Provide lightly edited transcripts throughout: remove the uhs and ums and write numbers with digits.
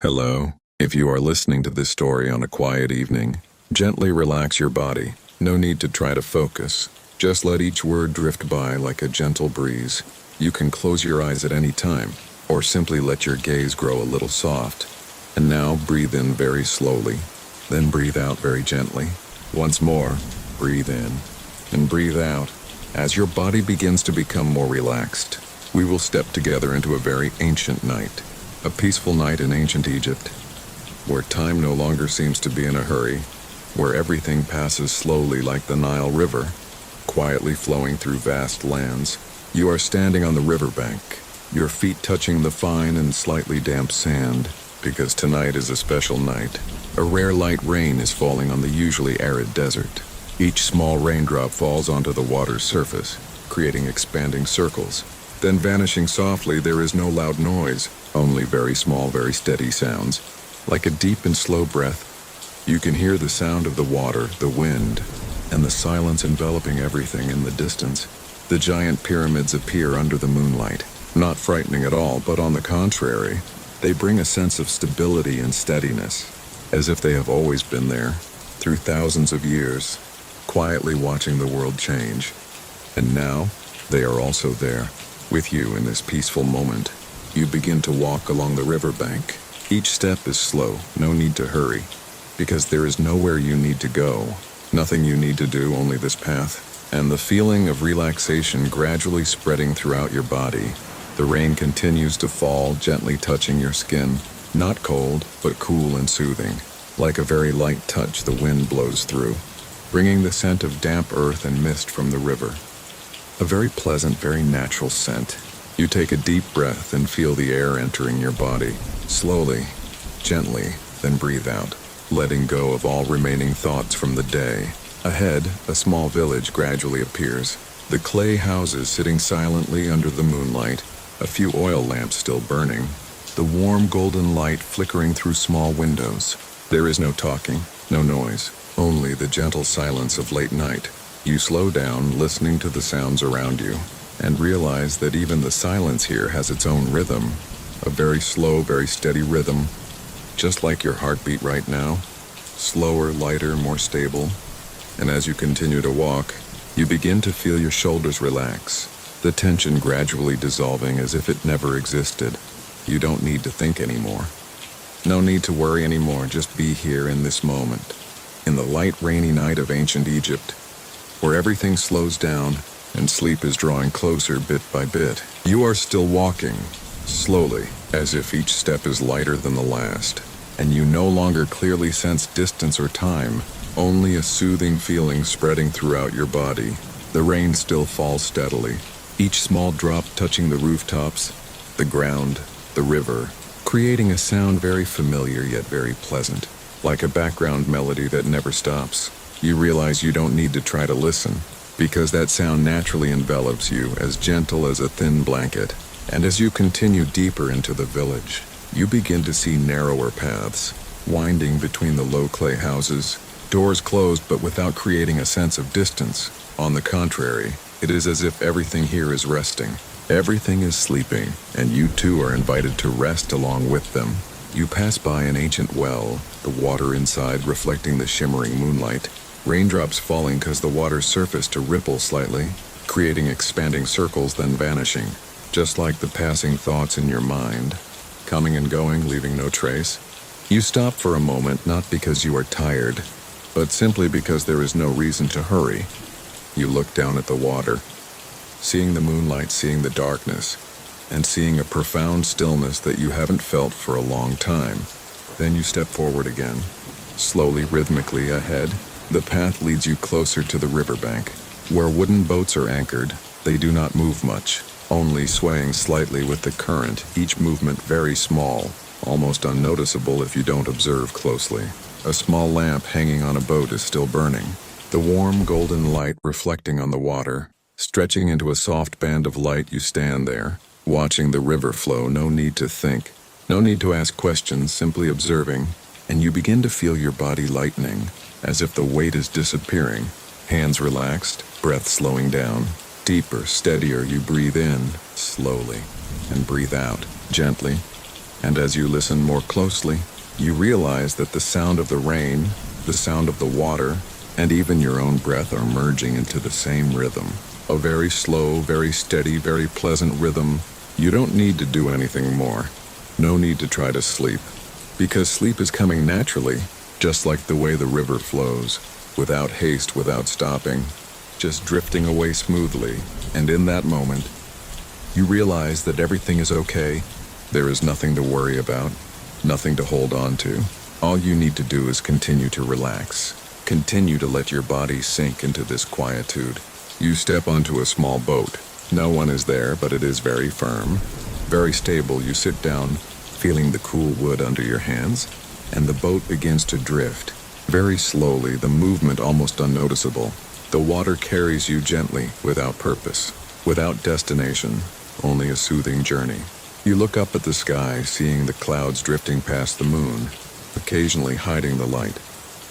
Hello. If you are listening to this story on a quiet evening, gently relax your body. No need to try to focus. Just let each word drift by like a gentle breeze. You can close your eyes at any time, or simply let your gaze grow a little soft. And now breathe in very slowly, then breathe out very gently. Once more, breathe in and breathe out. As your body begins to become more relaxed, we will step together into a very ancient night. A peaceful night in ancient Egypt, where time no longer seems to be in a hurry, where everything passes slowly like the Nile River, quietly flowing through vast lands. You are standing on the riverbank, your feet touching the fine and slightly damp sand, because tonight is a special night. A rare light rain is falling on the usually arid desert. Each small raindrop falls onto the water's surface, creating expanding circles. Then vanishing softly, there is no loud noise, only very small, very steady sounds. Like a deep and slow breath, you can hear the sound of the water, the wind, and the silence enveloping everything in the distance. The giant pyramids appear under the moonlight, not frightening at all, but on the contrary, they bring a sense of stability and steadiness, as if they have always been there, through thousands of years, quietly watching the world change. And now, they are also there, with you in this peaceful moment. You begin to walk along the riverbank. Each step is slow, no need to hurry, because there is nowhere you need to go. Nothing you need to do, only this path. And the feeling of relaxation gradually spreading throughout your body. The rain continues to fall, gently touching your skin. Not cold, but cool and soothing. Like a very light touch, the wind blows through, bringing the scent of damp earth and mist from the river. A very pleasant, very natural scent. You take a deep breath and feel the air entering your body. Slowly, gently, then breathe out, letting go of all remaining thoughts from the day. Ahead, a small village gradually appears. The clay houses sitting silently under the moonlight, a few oil lamps still burning, the warm golden light flickering through small windows. There is no talking, no noise, only the gentle silence of late night. You slow down, listening to the sounds around you, and realize that even the silence here has its own rhythm. A very slow, very steady rhythm, just like your heartbeat right now. Slower, lighter, more stable. And as you continue to walk, you begin to feel your shoulders relax, the tension gradually dissolving as if it never existed. You don't need to think anymore. No need to worry anymore, just be here in this moment. In the light, rainy night of ancient Egypt, where everything slows down and sleep is drawing closer bit by bit. You are still walking, slowly, as if each step is lighter than the last, and you no longer clearly sense distance or time, only a soothing feeling spreading throughout your body. The rain still falls steadily, each small drop touching the rooftops, the ground, the river, creating a sound very familiar yet very pleasant, like a background melody that never stops. You realize you don't need to try to listen, because that sound naturally envelops you, as gentle as a thin blanket. And as you continue deeper into the village, you begin to see narrower paths, winding between the low clay houses, doors closed but without creating a sense of distance. On the contrary, it is as if everything here is resting. Everything is sleeping, and you too are invited to rest along with them. You pass by an ancient well, the water inside reflecting the shimmering moonlight. Raindrops falling cause the water's surface to ripple slightly, creating expanding circles then vanishing, just like the passing thoughts in your mind, coming and going, leaving no trace. You stop for a moment, not because you are tired, but simply because there is no reason to hurry. You look down at the water, seeing the moonlight, seeing the darkness, and seeing a profound stillness that you haven't felt for a long time. Then you step forward again, slowly, rhythmically ahead. The path leads you closer to the riverbank, where wooden boats are anchored. They do not move much, only swaying slightly with the current, each movement very small, almost unnoticeable if you don't observe closely. A small lamp hanging on a boat is still burning, the warm golden light reflecting on the water. Stretching into a soft band of light, you stand there, watching the river flow. No need to think, no need to ask questions, simply observing, and you begin to feel your body lightening, as if the weight is disappearing. Hands relaxed, breath slowing down. Deeper, steadier, you breathe in, slowly, and breathe out, gently, And as you listen more closely, you realize that the sound of the rain, the sound of the water, and even your own breath are merging into the same rhythm. A very slow, very steady, very pleasant rhythm. You don't need to do anything more. No need to try to sleep. Because sleep is coming naturally, just like the way the river flows, without haste, without stopping, just drifting away smoothly. And in that moment, you realize that everything is okay. There is nothing to worry about, nothing to hold on to. All you need to do is continue to relax. Continue to let your body sink into this quietude. You step onto a small boat. No one is there, but it is very firm, very stable. You sit down, feeling the cool wood under your hands, and the boat begins to drift. Very slowly, the movement almost unnoticeable. The water carries you gently, without purpose, without destination, only a soothing journey. You look up at the sky, seeing the clouds drifting past the moon, occasionally hiding the light,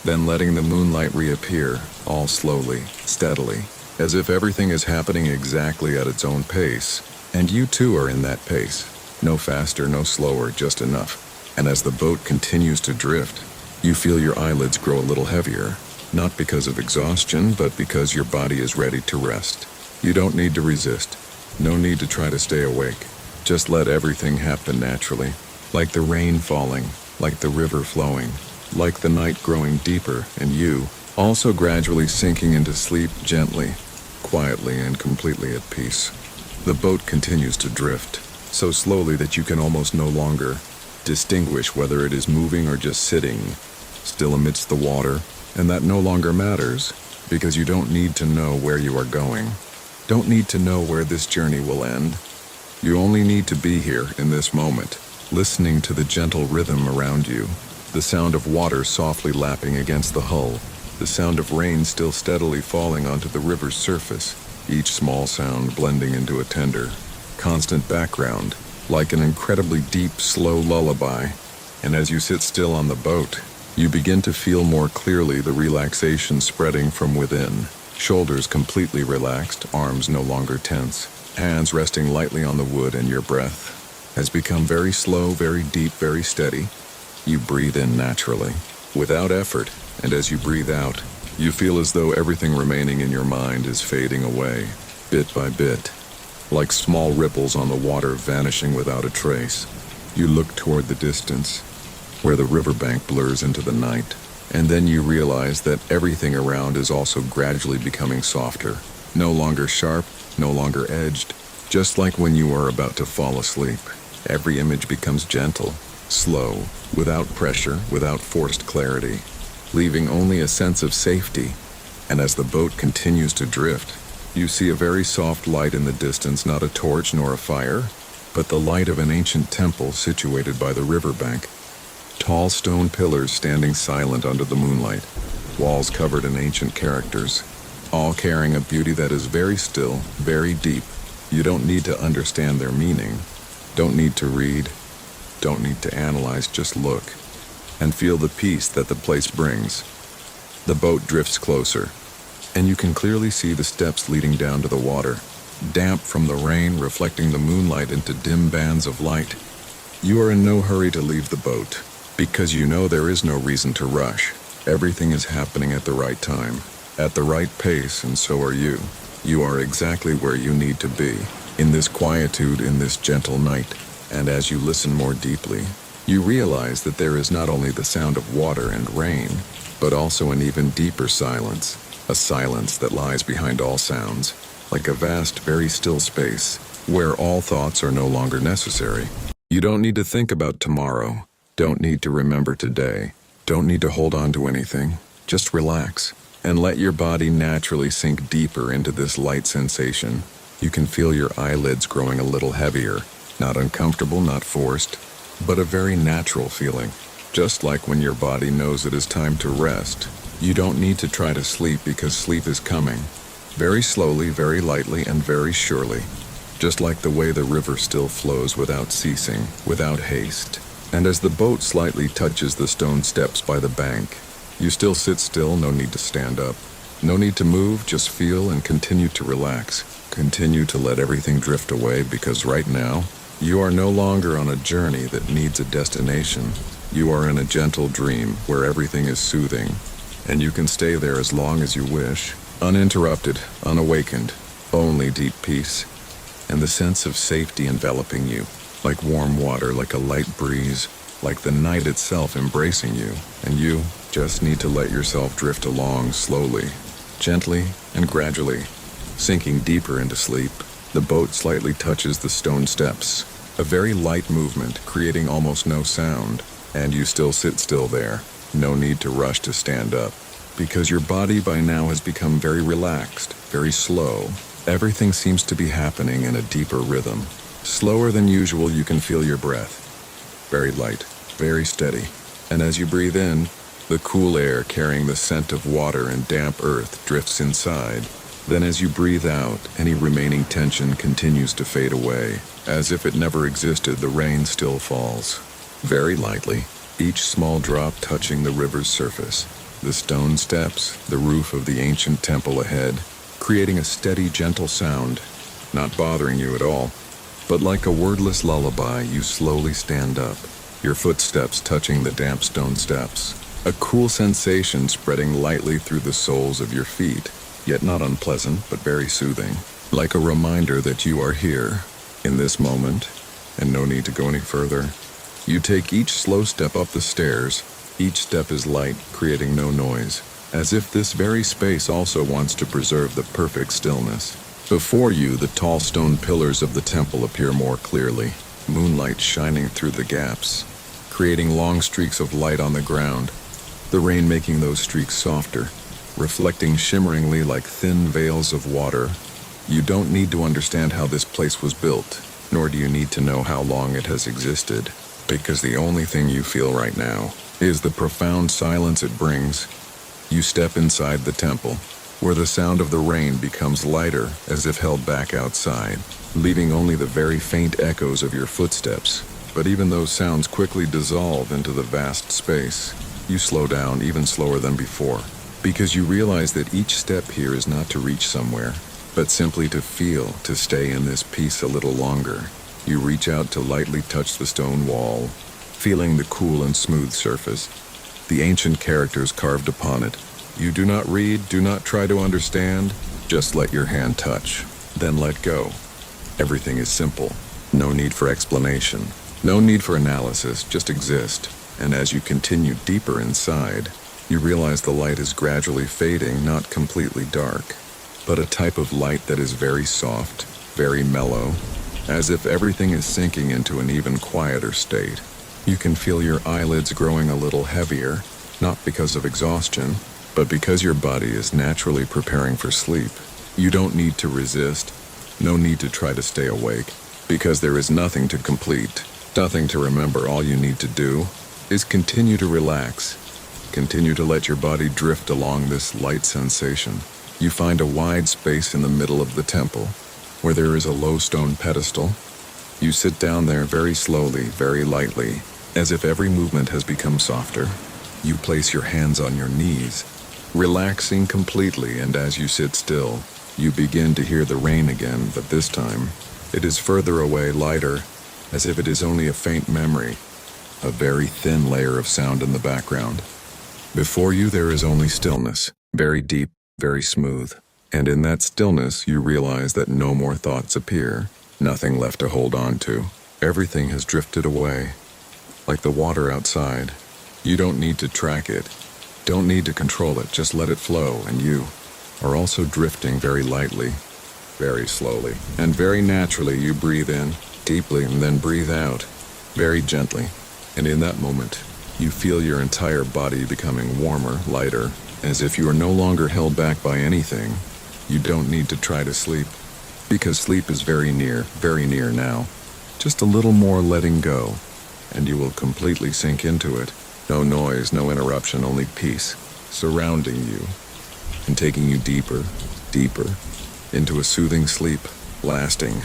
then letting the moonlight reappear, all slowly, steadily, as if everything is happening exactly at its own pace, and you too are in that pace. No faster, no slower, just enough. And as the boat continues to drift, you feel your eyelids grow a little heavier, not because of exhaustion, but because your body is ready to rest. You don't need to resist. No need to try to stay awake. Just let everything happen naturally, like the rain falling, like the river flowing, like the night growing deeper, and you also gradually sinking into sleep gently, quietly, and completely at peace. The boat continues to drift, so slowly that you can almost no longer distinguish whether it is moving or just sitting, still amidst the water, and that no longer matters, because you don't need to know where you are going. Don't need to know where this journey will end. You only need to be here in this moment, listening to the gentle rhythm around you, the sound of water softly lapping against the hull, the sound of rain still steadily falling onto the river's surface, each small sound blending into a tender, constant background, like an incredibly deep, slow lullaby. And as you sit still on the boat, you begin to feel more clearly the relaxation spreading from within. Shoulders completely relaxed, arms no longer tense, hands resting lightly on the wood, and your breath has become very slow, very deep, very steady. You breathe in naturally, without effort, and as you breathe out, you feel as though everything remaining in your mind is fading away, bit by bit, like small ripples on the water vanishing without a trace. You look toward the distance, where the riverbank blurs into the night, and then you realize that everything around is also gradually becoming softer, no longer sharp, no longer edged, just like when you are about to fall asleep. Every image becomes gentle, slow, without pressure, without forced clarity, leaving only a sense of safety. And as the boat continues to drift, you see a very soft light in the distance, not a torch nor a fire, but the light of an ancient temple situated by the riverbank. Tall stone pillars standing silent under the moonlight, walls covered in ancient characters, all carrying a beauty that is very still, very deep. You don't need to understand their meaning, don't need to read, don't need to analyze, just look and feel the peace that the place brings. The boat drifts closer, and you can clearly see the steps leading down to the water, damp from the rain, reflecting the moonlight into dim bands of light. You are in no hurry to leave the boat, because you know there is no reason to rush. Everything is happening at the right time, at the right pace, and so are you. You are exactly where you need to be, in this quietude, in this gentle night. And as you listen more deeply, you realize that there is not only the sound of water and rain, but also an even deeper silence, a silence that lies behind all sounds, like a vast, very still space, where all thoughts are no longer necessary. You don't need to think about tomorrow, don't need to remember today, don't need to hold on to anything. Just relax, and let your body naturally sink deeper into this light sensation. You can feel your eyelids growing a little heavier, not uncomfortable, not forced, but a very natural feeling, just like when your body knows it is time to rest. You don't need to try to sleep, because sleep is coming, very slowly, very lightly, and very surely, just like the way the river still flows without ceasing, without haste. And as the boat slightly touches the stone steps by the bank, you still sit still, no need to stand up, no need to move, just feel and continue to relax. Continue to let everything drift away, because right now, You are no longer on a journey that needs a destination. You are in a gentle dream where everything is soothing, and you can stay there as long as you wish, uninterrupted, unawakened, only deep peace, and the sense of safety enveloping you, like warm water, like a light breeze, like the night itself embracing you, and you just need to let yourself drift along slowly, gently and gradually, sinking deeper into sleep. The boat slightly touches the stone steps, a very light movement creating almost no sound, and you still sit still there. No need to rush to stand up, because your body by now has become very relaxed, very slow. Everything seems to be happening in a deeper rhythm. Slower than usual, you can feel your breath. Very light, very steady. And as you breathe in, the cool air carrying the scent of water and damp earth drifts inside. Then as you breathe out, any remaining tension continues to fade away. As if it never existed, the rain still falls. Very lightly, each small drop touching the river's surface. The stone steps, the roof of the ancient temple ahead, creating a steady, gentle sound, not bothering you at all. But like a wordless lullaby, you slowly stand up, your footsteps touching the damp stone steps. A cool sensation spreading lightly through the soles of your feet, yet not unpleasant, but very soothing. Like a reminder that you are here, in this moment, and no need to go any further. You take each slow step up the stairs. Each step is light, creating no noise, as if this very space also wants to preserve the perfect stillness. Before you, the tall stone pillars of the temple appear more clearly, moonlight shining through the gaps, creating long streaks of light on the ground, the rain making those streaks softer, reflecting shimmeringly like thin veils of water. You don't need to understand how this place was built, nor do you need to know how long it has existed, because the only thing you feel right now is the profound silence it brings. You step inside the temple, where the sound of the rain becomes lighter as if held back outside, leaving only the very faint echoes of your footsteps. But even those sounds quickly dissolve into the vast space. You slow down even slower than before, because you realize that each step here is not to reach somewhere, but simply to feel, to stay in this peace a little longer. You reach out to lightly touch the stone wall, feeling the cool and smooth surface, the ancient characters carved upon it. You do not read, do not try to understand, just let your hand touch, then let go. Everything is simple, no need for explanation, no need for analysis, just exist. And as you continue deeper inside, you realize the light is gradually fading, not completely dark, but a type of light that is very soft, very mellow, as if everything is sinking into an even quieter state. You can feel your eyelids growing a little heavier, not because of exhaustion, but because your body is naturally preparing for sleep. You don't need to resist, no need to try to stay awake, because there is nothing to complete, nothing to remember. All you need to do is continue to relax, continue to let your body drift along this light sensation. You find a wide space in the middle of the temple, where there is a low stone pedestal. You sit down there very slowly, very lightly, as if every movement has become softer. You place your hands on your knees, relaxing completely, and as you sit still, you begin to hear the rain again, but this time, it is further away, lighter, as if it is only a faint memory, a very thin layer of sound in the background. Before you there is only stillness, very deep, very smooth, and in that stillness you realize that no more thoughts appear, nothing left to hold on to. Everything has drifted away, like the water outside. You don't need to track it, don't need to control it, just let it flow, and you are also drifting very lightly, very slowly, and very naturally. You breathe in, deeply, and then breathe out, very gently, and in that moment, you feel your entire body becoming warmer, lighter, as if you are no longer held back by anything. You don't need to try to sleep, because sleep is very near now. Just a little more letting go, and you will completely sink into it. No noise, no interruption, only peace, surrounding you, and taking you deeper, deeper, into a soothing sleep, lasting,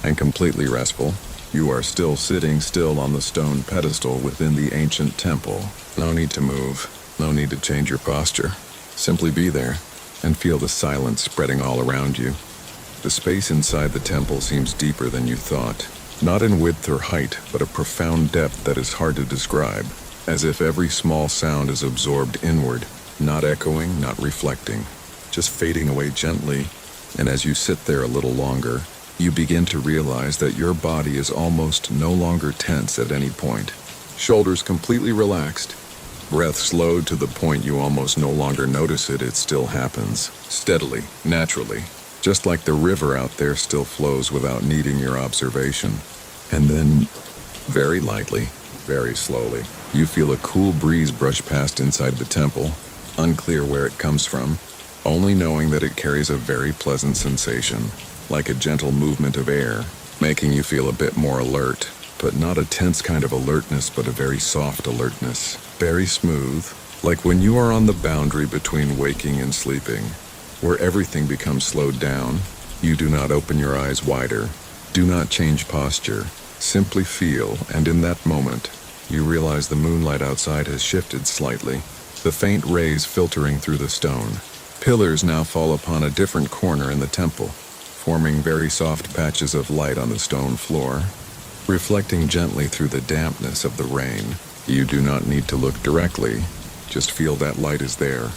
and completely restful. You are still sitting still on the stone pedestal within the ancient temple. No need to move, no need to change your posture. Simply be there, and feel the silence spreading all around you. The space inside the temple seems deeper than you thought. Not in width or height, but a profound depth that is hard to describe, as if every small sound is absorbed inward, not echoing, not reflecting, just fading away gently. And as you sit there a little longer, you begin to realize that your body is almost no longer tense at any point. Shoulders completely relaxed, breath slowed to the point you almost no longer notice it. It still happens, steadily, naturally, just like the river out there still flows without needing your observation. And then, very lightly, very slowly, you feel a cool breeze brush past inside the temple, unclear where it comes from, only knowing that it carries a very pleasant sensation, like a gentle movement of air, making you feel a bit more alert, but not a tense kind of alertness, but a very soft alertness, very smooth, like when you are on the boundary between waking and sleeping, where everything becomes slowed down. You do not open your eyes wider, do not change posture, simply feel, and in that moment, you realize the moonlight outside has shifted slightly, the faint rays filtering through the stone. Pillars now fall upon a different corner in the temple, forming very soft patches of light on the stone floor, reflecting gently through the dampness of the rain. You do not need to look directly, just feel that light is there.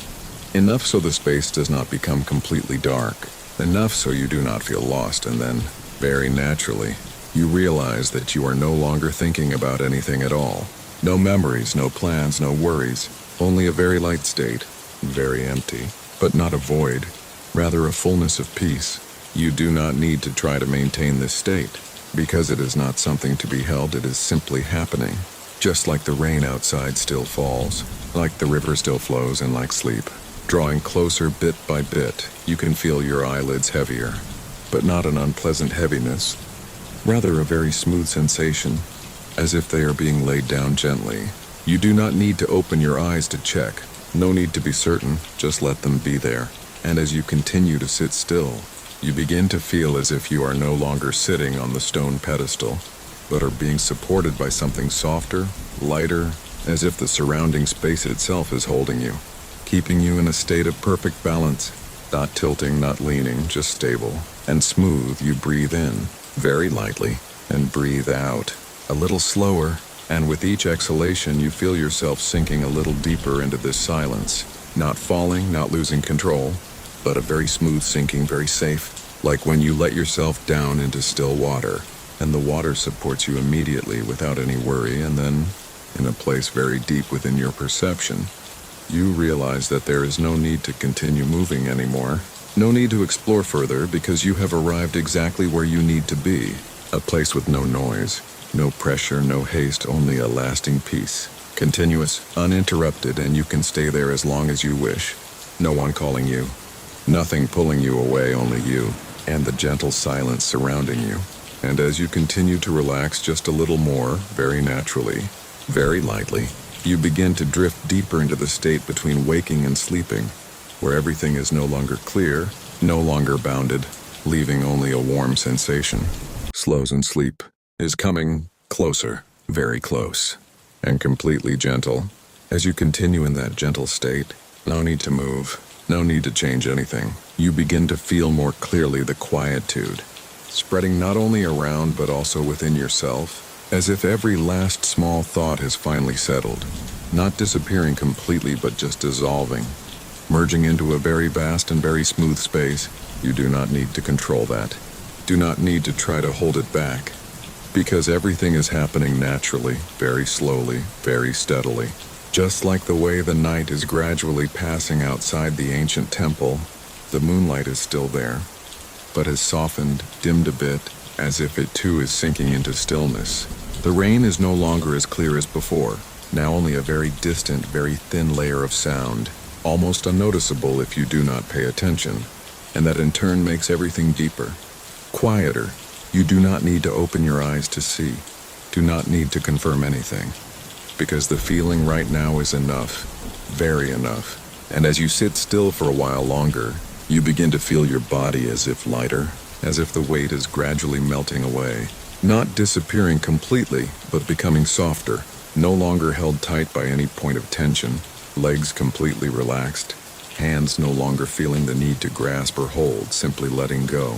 Enough so the space does not become completely dark, enough so you do not feel lost, and then, very naturally, you realize that you are no longer thinking about anything at all. No memories, no plans, no worries, only a very light state, very empty, but not a void, rather a fullness of peace. You do not need to try to maintain this state, because it is not something to be held, it is simply happening. Just like the rain outside still falls, like the river still flows, and like sleep. Drawing closer bit by bit, you can feel your eyelids heavier, but not an unpleasant heaviness, rather a very smooth sensation, as if they are being laid down gently. You do not need to open your eyes to check, no need to be certain, just let them be there. And as you continue to sit still, you begin to feel as if you are no longer sitting on the stone pedestal, but are being supported by something softer, lighter, as if the surrounding space itself is holding you, keeping you in a state of perfect balance, not tilting, not leaning, just stable and smooth. You breathe in very lightly and breathe out a little slower, and with each exhalation you feel yourself sinking a little deeper into this silence, not falling, not losing control, but a very smooth sinking, very safe, like when you let yourself down into still water, and the water supports you immediately without any worry. And then, in a place very deep within your perception, you realize that there is no need to continue moving anymore, no need to explore further, because you have arrived exactly where you need to be, a place with no noise, no pressure, no haste, only a lasting peace, continuous, uninterrupted, and you can stay there as long as you wish. No one calling you, nothing pulling you away, only you, and the gentle silence surrounding you. And as you continue to relax just a little more, very naturally, very lightly, you begin to drift deeper into the state between waking and sleeping, where everything is no longer clear, no longer bounded, leaving only a warm sensation. Slows and sleep is coming closer, very close, and completely gentle. As you continue in that gentle state, no need to move, no need to change anything. You begin to feel more clearly the quietude, spreading not only around but also within yourself, as if every last small thought has finally settled, not disappearing completely but just dissolving, merging into a very vast and very smooth space. You do not need to control that, do not need to try to hold it back, because everything is happening naturally, very slowly, very steadily. Just like the way the night is gradually passing outside the ancient temple, the moonlight is still there, but has softened, dimmed a bit, as if it too is sinking into stillness. The rain is no longer as clear as before, now only a very distant, very thin layer of sound, almost unnoticeable if you do not pay attention, and that in turn makes everything deeper, quieter. You do not need to open your eyes to see, do not need to confirm anything, because the feeling right now is enough, very enough. And as you sit still for a while longer, you begin to feel your body as if lighter, as if the weight is gradually melting away, not disappearing completely, but becoming softer, no longer held tight by any point of tension, legs completely relaxed, hands no longer feeling the need to grasp or hold, simply letting go.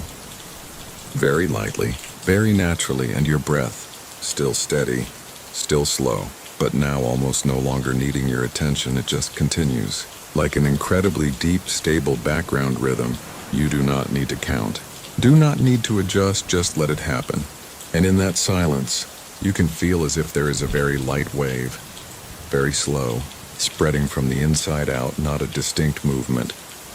Very lightly, very naturally, and your breath, still steady, still slow, but now almost no longer needing your attention. It just continues, like an incredibly deep, stable background rhythm. You do not need to count, do not need to adjust, just let it happen. And in that silence, you can feel as if there is a very light wave, very slow, spreading from the inside out, not a distinct movement,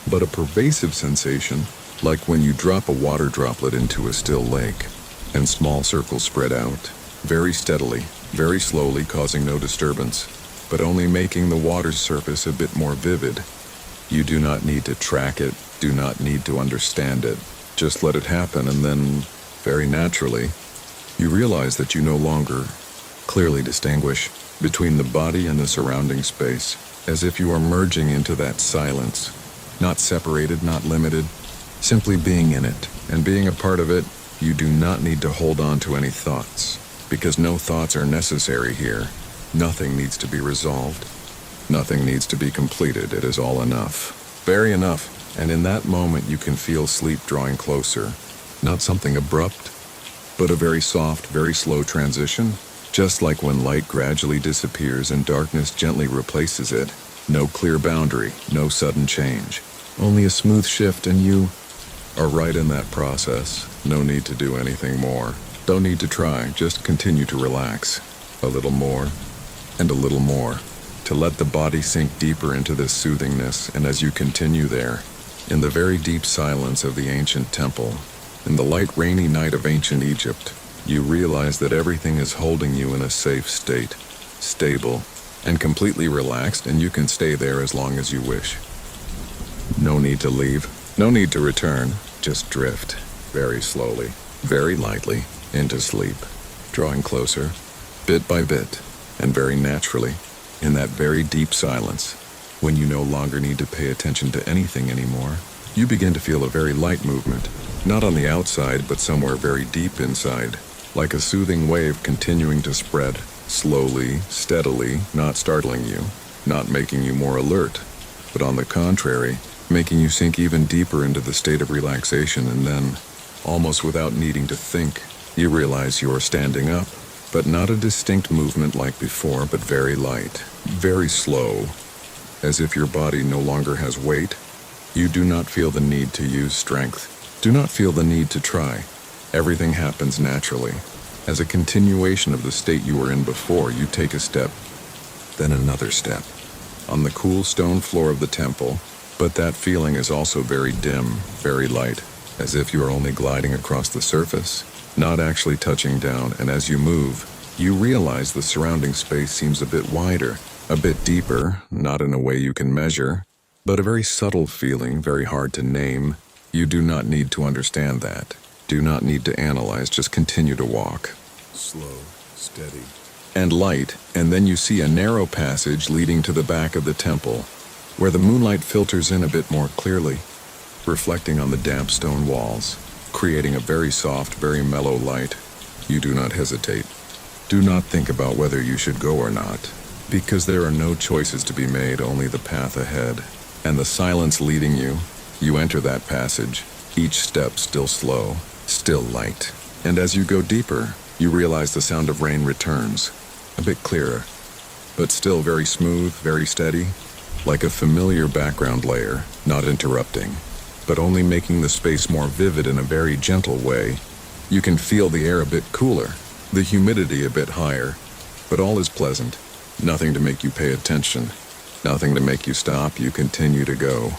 but a pervasive sensation, like when you drop a water droplet into a still lake, and small circles spread out, very steadily, very slowly, causing no disturbance, but only making the water's surface a bit more vivid. You do not need to track it, do not need to understand it, just let it happen, and then, very naturally, you realize that you no longer clearly distinguish between the body and the surrounding space, as if you are merging into that silence, not separated, not limited, simply being in it, and being a part of it. You do not need to hold on to any thoughts, because no thoughts are necessary here. Nothing needs to be resolved. Nothing needs to be completed. It is all enough. Very enough. And in that moment you can feel sleep drawing closer. Not something abrupt, but a very soft, very slow transition, just like when light gradually disappears and darkness gently replaces it. No clear boundary, no sudden change. Only a smooth shift, and you are right in that process. No need to do anything more. Don't need to try, just continue to relax. A little more, and a little more, to let the body sink deeper into this soothingness. And as you continue there, in the very deep silence of the ancient temple, in the light rainy night of ancient Egypt, you realize that everything is holding you in a safe state, stable, and completely relaxed, and you can stay there as long as you wish. No need to leave, no need to return, just drift, very slowly, very lightly, into sleep, drawing closer, bit by bit, and very naturally, in that very deep silence, when you no longer need to pay attention to anything anymore, you begin to feel a very light movement, not on the outside, but somewhere very deep inside, like a soothing wave continuing to spread, slowly, steadily, not startling you, not making you more alert, but on the contrary, making you sink even deeper into the state of relaxation. And then, almost without needing to think, you realize you are standing up, but not a distinct movement like before, but very light, very slow, as if your body no longer has weight. You do not feel the need to use strength, do not feel the need to try. Everything happens naturally. As a continuation of the state you were in before, you take a step, then another step, on the cool stone floor of the temple, but that feeling is also very dim, very light, as if you are only gliding across the surface, not actually touching down. And as you move, you realize the surrounding space seems a bit wider, a bit deeper, not in a way you can measure, but a very subtle feeling, very hard to name. You do not need to understand that. Do not need to analyze, just continue to walk. Slow, steady, and light, and then you see a narrow passage leading to the back of the temple, where the moonlight filters in a bit more clearly, reflecting on the damp stone walls, creating a very soft, very mellow light. You do not hesitate. Do not think about whether you should go or not, because there are no choices to be made, only the path ahead, and the silence leading you. You enter that passage, each step still slow, still light. And as you go deeper, you realize the sound of rain returns, a bit clearer, but still very smooth, very steady, like a familiar background layer, not interrupting, but only making the space more vivid in a very gentle way. You can feel the air a bit cooler, the humidity a bit higher, but all is pleasant. Nothing to make you pay attention, nothing to make you stop. You continue to go.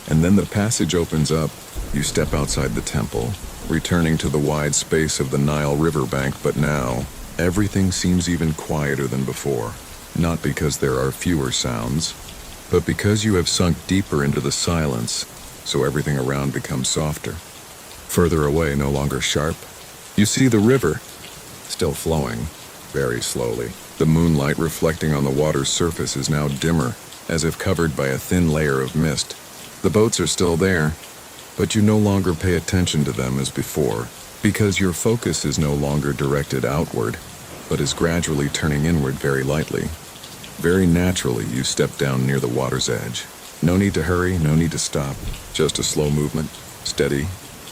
And then the passage opens up. You step outside the temple, returning to the wide space of the Nile riverbank, but now, everything seems even quieter than before. Not because there are fewer sounds, but because you have sunk deeper into the silence, so everything around becomes softer. Further away, no longer sharp, you see the river, still flowing, very slowly. The moonlight reflecting on the water's surface is now dimmer, as if covered by a thin layer of mist. The boats are still there, but you no longer pay attention to them as before, because your focus is no longer directed outward, but is gradually turning inward very lightly. Very naturally, you step down near the water's edge. No need to hurry, no need to stop, just a slow movement, steady.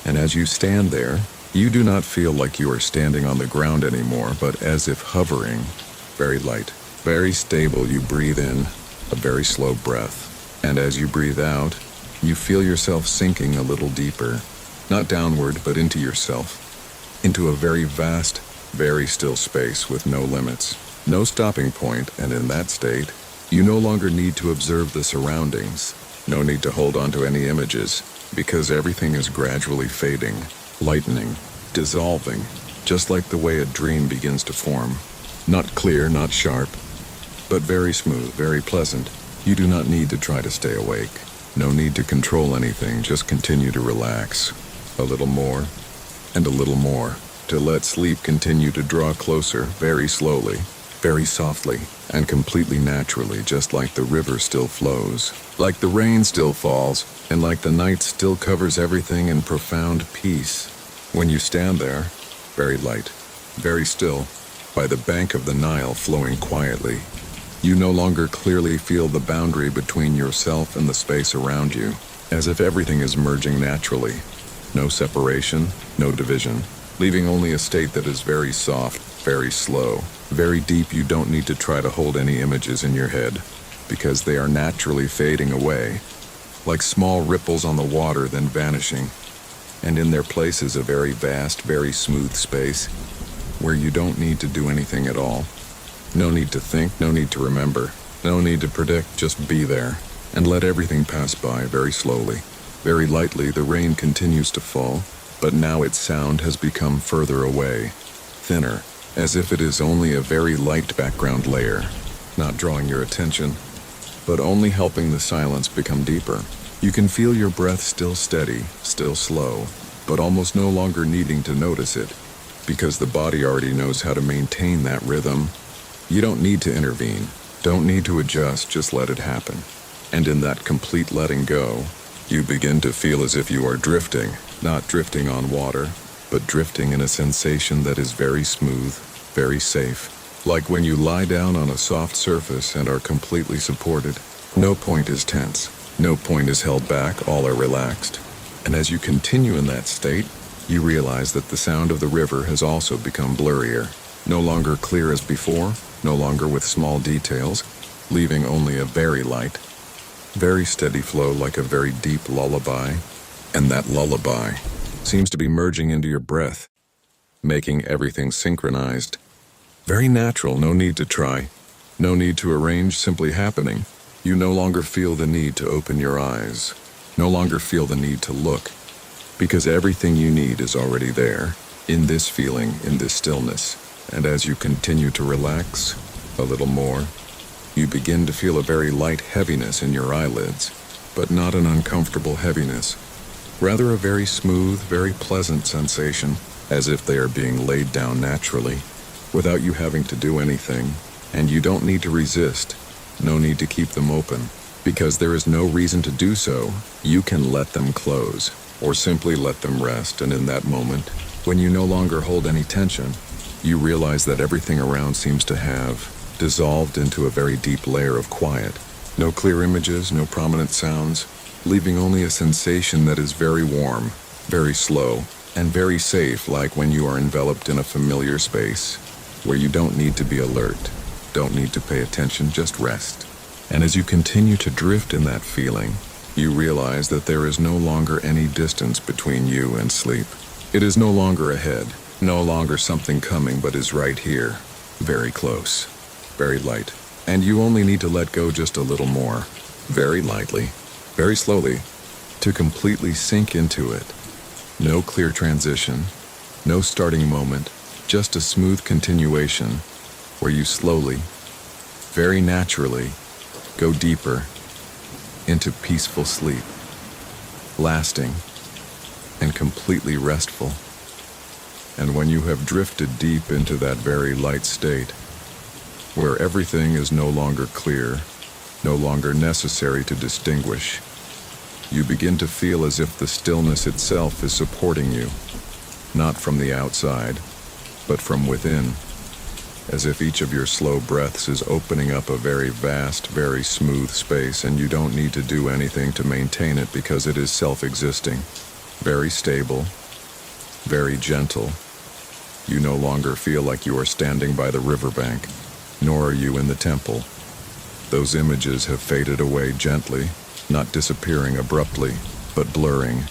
And as you stand there, You do not feel like you are standing on the ground anymore, but as if hovering, very light, very stable. You breathe in, a very slow breath, and as you breathe out, you feel yourself sinking a little deeper, not downward, but into yourself, into a very vast, very still space with no limits, no stopping point, and in that state, you no longer need to observe the surroundings, no need to hold on to any images, because everything is gradually fading, lightening, dissolving, just like the way a dream begins to form. Not clear, not sharp, but very smooth, very pleasant. You do not need to try to stay awake. No need to control anything, just continue to relax. A little more, and a little more, to let sleep continue to draw closer, very slowly, very softly, and completely naturally, just like the river still flows, like the rain still falls, and like the night still covers everything in profound peace. When you stand there, very light, very still, by the bank of the Nile flowing quietly, you no longer clearly feel the boundary between yourself and the space around you, as if everything is merging naturally. No separation, no division, leaving only a state that is very soft, very slow, very deep. You don't need to try to hold any images in your head, because they are naturally fading away, like small ripples on the water then vanishing, and in their place is a very vast, very smooth space, where you don't need to do anything at all. No need to think, no need to remember, no need to predict, just be there, and let everything pass by very slowly. Very lightly the rain continues to fall, but now its sound has become further away, thinner, as if it is only a very light background layer, not drawing your attention, but only helping the silence become deeper. You can feel your breath still steady, still slow, but almost no longer needing to notice it, because the body already knows how to maintain that rhythm. You don't need to intervene, don't need to adjust, just let it happen. And in that complete letting go, you begin to feel as if you are drifting, not drifting on water, but drifting in a sensation that is very smooth, very safe, like when you lie down on a soft surface and are completely supported. No point is tense, no point is held back, all are relaxed. And as you continue in that state, you realize that the sound of the river has also become blurrier, no longer clear as before, no longer with small details, leaving only a very light, very steady flow like a very deep lullaby. And that lullaby seems to be merging into your breath, making everything synchronized. Very natural, no need to try, no need to arrange, simply happening. You no longer feel the need to open your eyes, no longer feel the need to look, because everything you need is already there, in this feeling, in this stillness. And as you continue to relax a little more, you begin to feel a very light heaviness in your eyelids, but not an uncomfortable heaviness, rather a very smooth, very pleasant sensation, as if they are being laid down naturally, without you having to do anything, and you don't need to resist, no need to keep them open, because there is no reason to do so. You can let them close, or simply let them rest, and in that moment, when you no longer hold any tension, you realize that everything around seems to have dissolved into a very deep layer of quiet. No clear images, no prominent sounds, leaving only a sensation that is very warm, very slow, and very safe, like when you are enveloped in a familiar space, where you don't need to be alert, don't need to pay attention, just rest. And as you continue to drift in that feeling, you realize that there is no longer any distance between you and sleep. It is no longer ahead, no longer something coming, but is right here, very close, very light. And you only need to let go just a little more, very lightly, very slowly, to completely sink into it. No clear transition, no starting moment, just a smooth continuation where you slowly, very naturally, go deeper into peaceful sleep, lasting and completely restful. And when you have drifted deep into that very light state, where everything is no longer clear, no longer necessary to distinguish, you begin to feel as if the stillness itself is supporting you, not from the outside, but from within, as if each of your slow breaths is opening up a very vast, very smooth space, and you don't need to do anything to maintain it because it is self-existing, very stable, very gentle. You no longer feel like you are standing by the riverbank, nor are you in the temple. Those images have faded away gently, not disappearing abruptly, but blurring,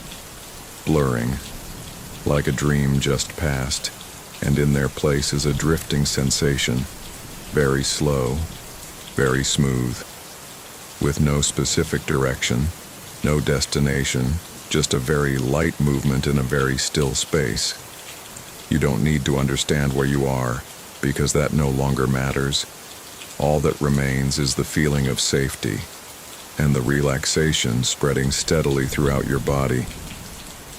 like a dream just passed, and in their place is a drifting sensation, very slow, very smooth, with no specific direction, no destination, just a very light movement in a very still space. You don't need to understand where you are, because that no longer matters. All that remains is the feeling of safety, and the relaxation spreading steadily throughout your body.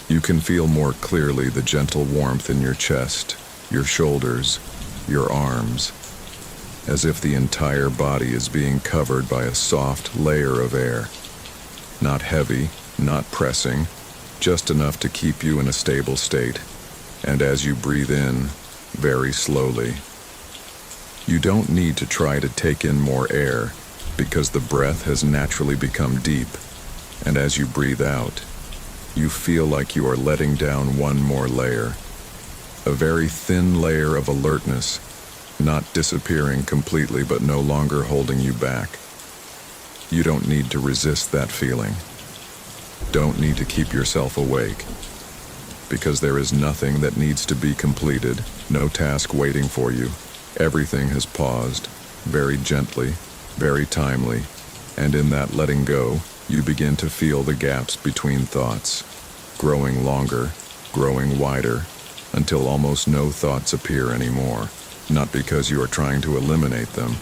You can feel more clearly the gentle warmth in your chest, your shoulders, your arms, as if the entire body is being covered by a soft layer of air. Not heavy, not pressing, just enough to keep you in a stable state. And as you breathe in, very slowly, you don't need to try to take in more air, because the breath has naturally become deep. And as you breathe out, you feel like you are letting down one more layer, a very thin layer of alertness, not disappearing completely but no longer holding you back. You don't need to resist that feeling. Don't need to keep yourself awake, because there is nothing that needs to be completed, no task waiting for you. Everything has paused, very gently, very timely, and in that letting go, you begin to feel the gaps between thoughts, growing longer, growing wider, until almost no thoughts appear anymore, not because you are trying to eliminate them,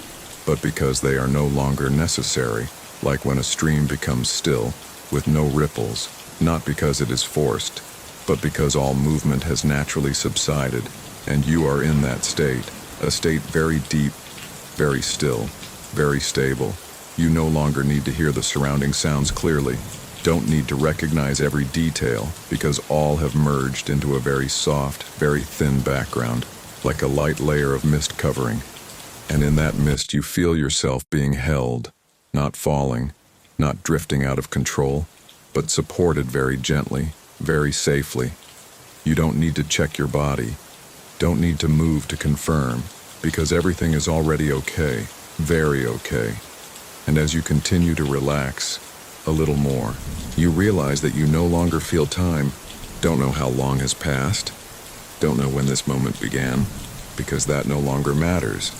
but because they are no longer necessary, like when a stream becomes still, with no ripples, not because it is forced, but because all movement has naturally subsided, and you are in that state, a state very deep, very still, very stable. You no longer need to hear the surrounding sounds clearly, don't need to recognize every detail, because all have merged into a very soft, very thin background, like a light layer of mist covering. And in that mist you feel yourself being held, not falling, not drifting out of control, but supported very gently, very safely. You don't need to check your body, don't need to move to confirm, because everything is already okay, very okay. And as you continue to relax, a little more, you realize that you no longer feel time, don't know how long has passed, don't know when this moment began, because that no longer matters.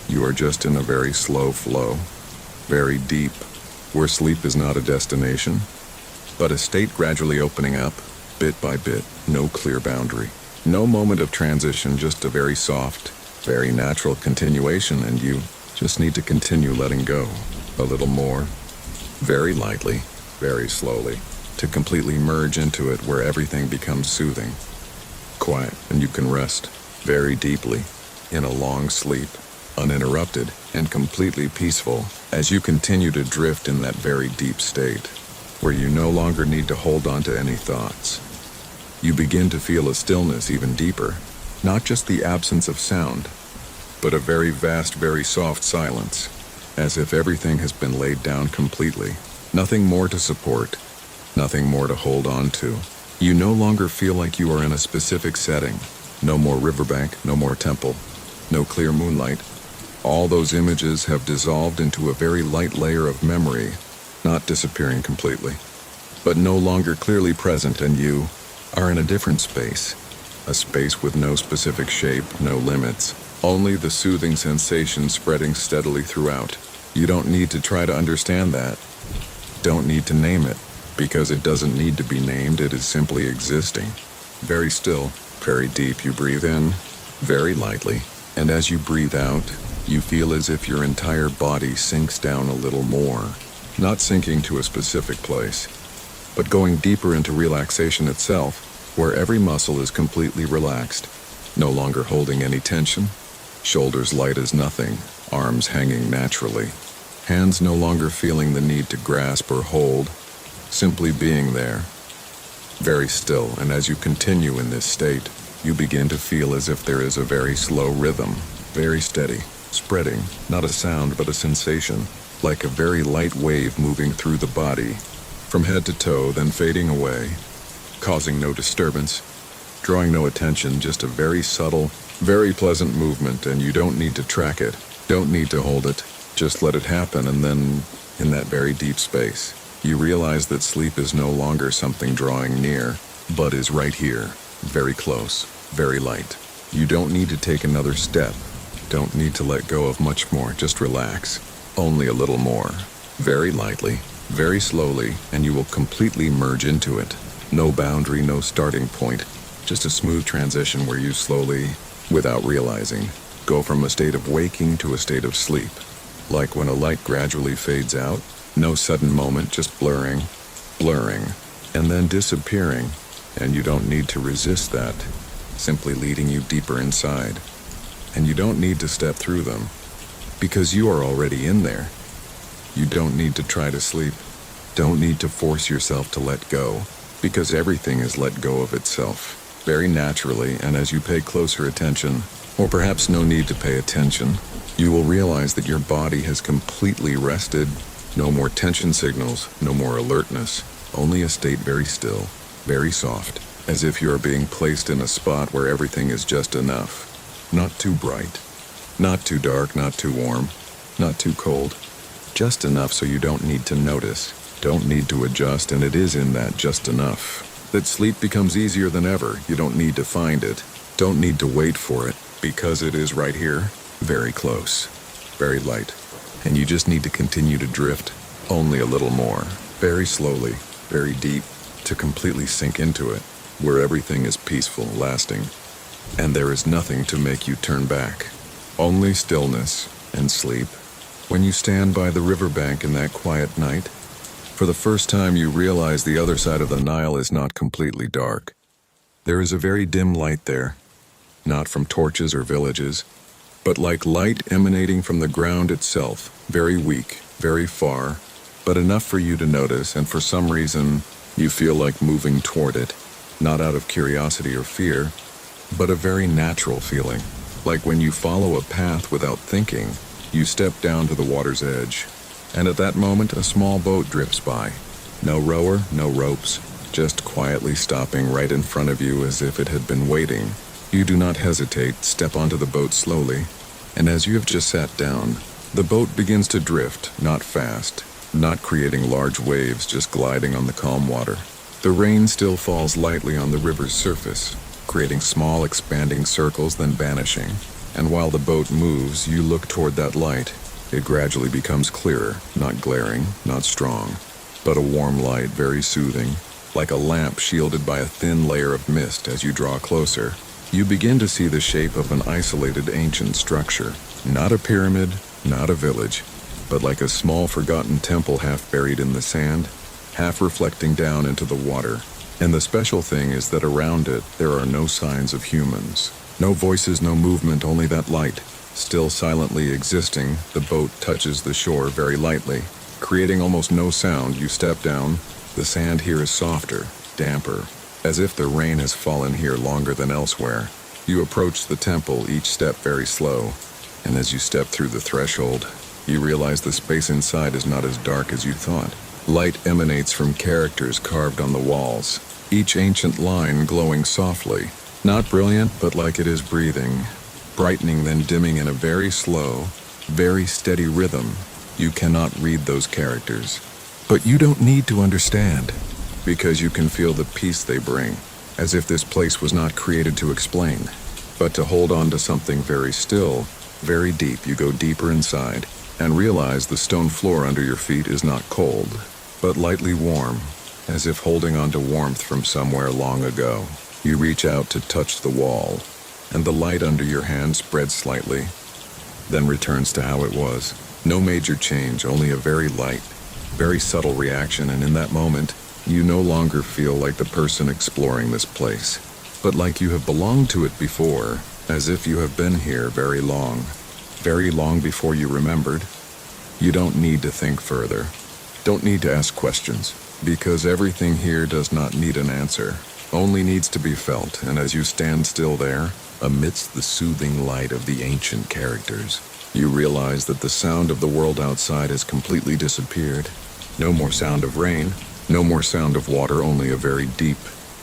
You are just in a very slow flow, very deep, where sleep is not a destination, but a state gradually opening up, bit by bit, no clear boundary. No moment of transition, just a very soft, very natural continuation, and you just need to continue letting go, a little more, very lightly, very slowly, to completely merge into it where everything becomes soothing, quiet, and you can rest very deeply in a long sleep, uninterrupted and completely peaceful, as you continue to drift in that very deep state, where you no longer need to hold on to any thoughts. You begin to feel a stillness even deeper, not just the absence of sound, but a very vast, very soft silence, as if everything has been laid down completely. Nothing more to support, nothing more to hold on to. You no longer feel like you are in a specific setting. No more riverbank, no more temple, no clear moonlight. All those images have dissolved into a very light layer of memory, not disappearing completely, but no longer clearly present, and you are in a different space, a space with no specific shape, no limits, only the soothing sensation spreading steadily throughout. You don't need to try to understand that. Don't need to name it, because it doesn't need to be named, it is simply existing. Very still, very deep, you breathe in, very lightly, and as you breathe out, you feel as if your entire body sinks down a little more, not sinking to a specific place, but going deeper into relaxation itself, where every muscle is completely relaxed, no longer holding any tension, shoulders light as nothing, arms hanging naturally, hands no longer feeling the need to grasp or hold, simply being there, very still. And as you continue in this state, you begin to feel as if there is a very slow rhythm, very steady, spreading, not a sound but a sensation, like a very light wave moving through the body, from head to toe, then fading away, causing no disturbance, drawing no attention, just a very subtle, very pleasant movement, and you don't need to track it, don't need to hold it, just let it happen, and then, in that very deep space, you realize that sleep is no longer something drawing near, but is right here, very close, very light. You don't need to take another step, don't need to let go of much more, just relax, only a little more, very lightly, very slowly, and you will completely merge into it. No boundary, no starting point, just a smooth transition where you slowly, without realizing, go from a state of waking to a state of sleep. Like when a light gradually fades out, no sudden moment, just blurring, and then disappearing, and you don't need to resist that, simply leading you deeper inside. And you don't need to step through them, because you are already in there. You don't need to try to sleep, don't need to force yourself to let go, because everything is let go of itself, very naturally, and as you pay closer attention, or perhaps no need to pay attention, you will realize that your body has completely rested, no more tension signals, no more alertness, only a state very still, very soft, as if you are being placed in a spot where everything is just enough. Not too bright, not too dark, not too warm, not too cold, just enough so you don't need to notice, don't need to adjust, and it is in that just enough that sleep becomes easier than ever. You don't need to find it, don't need to wait for it, because it is right here, very close, very light, and you just need to continue to drift, only a little more, very slowly, very deep, to completely sink into it, where everything is peaceful, lasting, and there is nothing to make you turn back, only stillness and sleep. When you stand by the riverbank in that quiet night, for the first time you realize the other side of the Nile is not completely dark. There is a very dim light there, not from torches or villages, but like light emanating from the ground itself, very weak, very far, but enough for you to notice, and for some reason, you feel like moving toward it, not out of curiosity or fear, but a very natural feeling, like when you follow a path without thinking, you step down to the water's edge, and at that moment a small boat drifts by. No rower, no ropes, just quietly stopping right in front of you as if it had been waiting. You do not hesitate, step onto the boat slowly, and as you have just sat down, the boat begins to drift, not fast, not creating large waves, just gliding on the calm water. The rain still falls lightly on the river's surface, creating small expanding circles, then vanishing. And while the boat moves, you look toward that light. It gradually becomes clearer, not glaring, not strong, but a warm light, very soothing, like a lamp shielded by a thin layer of mist. As you draw closer, you begin to see the shape of an isolated ancient structure. Not a pyramid, not a village, but like a small forgotten temple, half buried in the sand, half reflecting down into the water. And the special thing is that around it, there are no signs of humans. No voices, no movement, only that light. Still silently existing, the boat touches the shore very lightly, creating almost no sound. You step down. The sand here is softer, damper, as if the rain has fallen here longer than elsewhere. You approach the temple, each step very slow, and as you step through the threshold, you realize the space inside is not as dark as you thought. Light emanates from characters carved on the walls, each ancient line glowing softly, not brilliant, but like it is breathing, brightening then dimming in a very slow, very steady rhythm. You cannot read those characters, but you don't need to understand, because you can feel the peace they bring, as if this place was not created to explain, but to hold on to something very still, very deep. You go deeper inside, and realize the stone floor under your feet is not cold, but lightly warm, as if holding on to warmth from somewhere long ago. You reach out to touch the wall, and the light under your hand spreads slightly, then returns to how it was. No major change, only a very light, very subtle reaction, and in that moment, you no longer feel like the person exploring this place, but like you have belonged to it before, as if you have been here very long before you remembered. You don't need to think further, don't need to ask questions, because everything here does not need an answer, only needs to be felt. And as you stand still there, amidst the soothing light of the ancient characters, you realize that the sound of the world outside has completely disappeared. No more sound of rain, no more sound of water, only a very deep,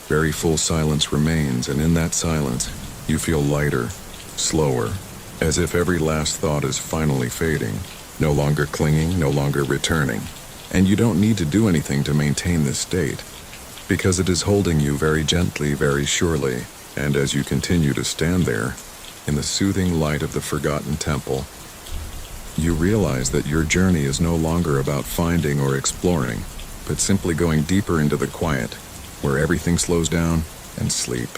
Very full silence remains, and in that silence, you feel lighter, slower, as if every last thought is finally fading, no longer clinging, no longer returning. And you don't need to do anything to maintain this state, because it is holding you very gently, very surely, and as you continue to stand there, in the soothing light of the forgotten temple, you realize that your journey is no longer about finding or exploring, but simply going deeper into the quiet, where everything slows down and sleep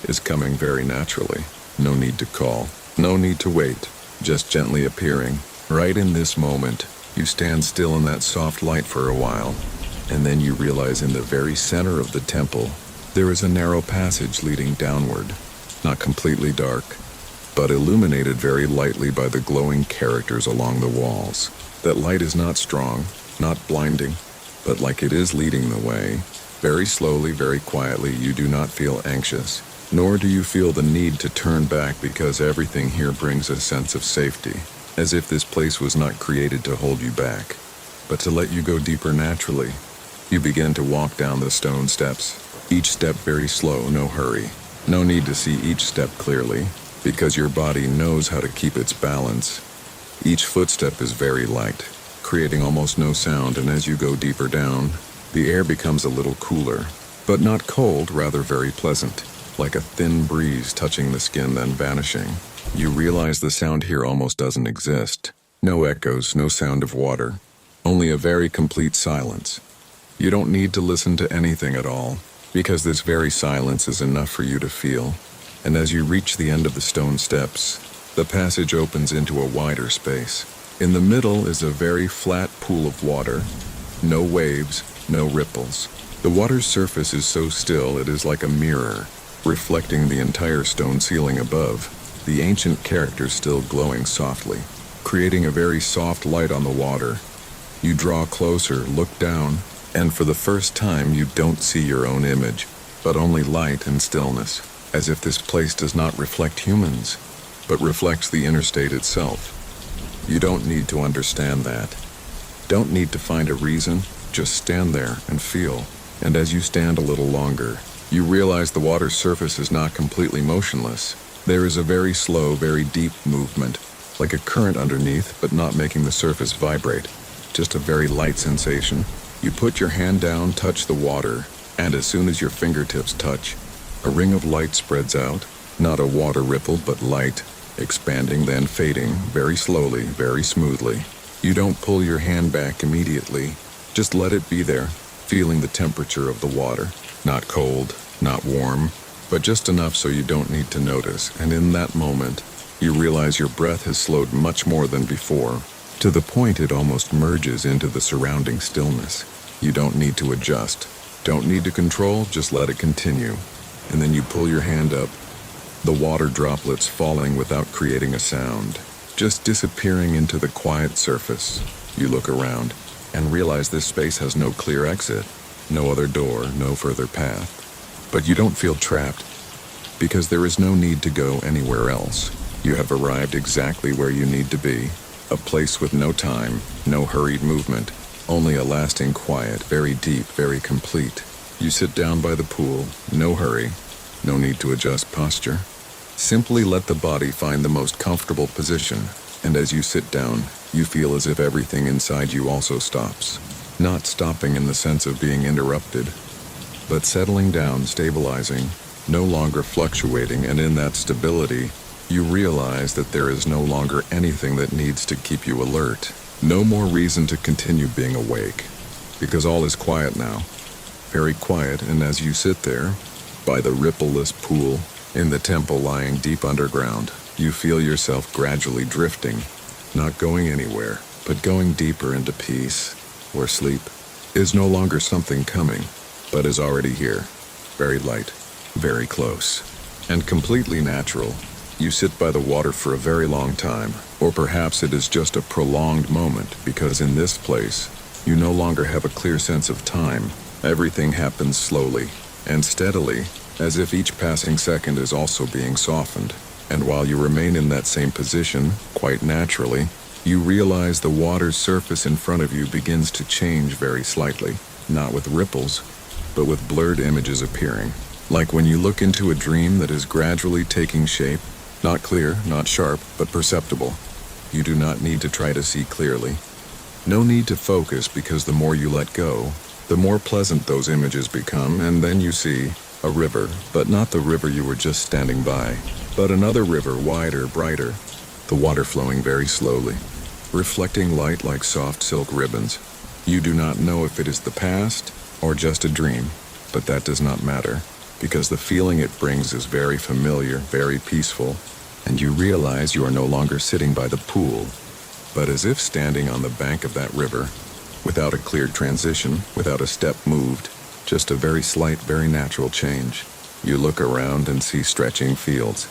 is coming very naturally. No need to call, no need to wait, just gently appearing. Right in this moment, you stand still in that soft light for a while, and then you realize in the very center of the temple, there is a narrow passage leading downward, not completely dark, but illuminated very lightly by the glowing characters along the walls. That light is not strong, not blinding, but like it is leading the way. Very slowly, very quietly, you do not feel anxious, nor do you feel the need to turn back, because everything here brings a sense of safety, as if this place was not created to hold you back, but to let you go deeper naturally. You begin to walk down the stone steps, each step very slow, no hurry. No need to see each step clearly, because your body knows how to keep its balance. Each footstep is very light, creating almost no sound, and as you go deeper down, the air becomes a little cooler, but not cold, rather very pleasant, like a thin breeze touching the skin then vanishing. You realize the sound here almost doesn't exist. No echoes, no sound of water, only a very complete silence. You don't need to listen to anything at all, because this very silence is enough for you to feel. And as you reach the end of the stone steps, the passage opens into a wider space. In the middle is a very flat pool of water. No waves, no ripples. The water's surface is so still it is like a mirror, reflecting the entire stone ceiling above, the ancient characters still glowing softly, creating a very soft light on the water. You draw closer, look down, and for the first time you don't see your own image, but only light and stillness, as if this place does not reflect humans, but reflects the inner state itself. You don't need to understand that. Don't need to find a reason, just stand there and feel. And as you stand a little longer, you realize the water's surface is not completely motionless. There is a very slow, very deep movement, like a current underneath, but not making the surface vibrate. Just a very light sensation. You put your hand down, touch the water, and as soon as your fingertips touch, a ring of light spreads out. Not a water ripple, but light, expanding then fading, very slowly, very smoothly. You don't pull your hand back immediately. Just let it be there, feeling the temperature of the water. Not cold, not warm, but just enough so you don't need to notice. And in that moment, you realize your breath has slowed much more than before, to the point it almost merges into the surrounding stillness. You don't need to adjust, don't need to control, just let it continue. And then you pull your hand up, the water droplets falling without creating a sound, just disappearing into the quiet surface. You look around and realize this space has no clear exit, no other door, no further path. But you don't feel trapped, because there is no need to go anywhere else. You have arrived exactly where you need to be, a place with no time, no hurried movement, only a lasting quiet, very deep, very complete. You sit down by the pool, no hurry, no need to adjust posture. Simply let the body find the most comfortable position, and as you sit down, you feel as if everything inside you also stops. Not stopping in the sense of being interrupted, but settling down, stabilizing, no longer fluctuating, and in that stability, you realize that there is no longer anything that needs to keep you alert. No more reason to continue being awake, because all is quiet now. Very quiet, and as you sit there, by the rippleless pool, in the temple lying deep underground, you feel yourself gradually drifting, not going anywhere, but going deeper into peace, where sleep is no longer something coming, but is already here, very light, very close, and completely natural. You sit by the water for a very long time, or perhaps it is just a prolonged moment, because in this place, you no longer have a clear sense of time. Everything happens slowly and steadily, as if each passing second is also being softened. And while you remain in that same position, quite naturally, you realize the water's surface in front of you begins to change very slightly, not with ripples, but with blurred images appearing. Like when you look into a dream that is gradually taking shape, not clear, not sharp, but perceptible. You do not need to try to see clearly. No need to focus, because the more you let go, the more pleasant those images become, and then you see a river, but not the river you were just standing by, but another river, wider, brighter, the water flowing very slowly, reflecting light like soft silk ribbons. You do not know if it is the past or just a dream, but that does not matter, because the feeling it brings is very familiar, very peaceful, and you realize you are no longer sitting by the pool, but as if standing on the bank of that river, without a clear transition, without a step moved, just a very slight, very natural change. You look around and see stretching fields,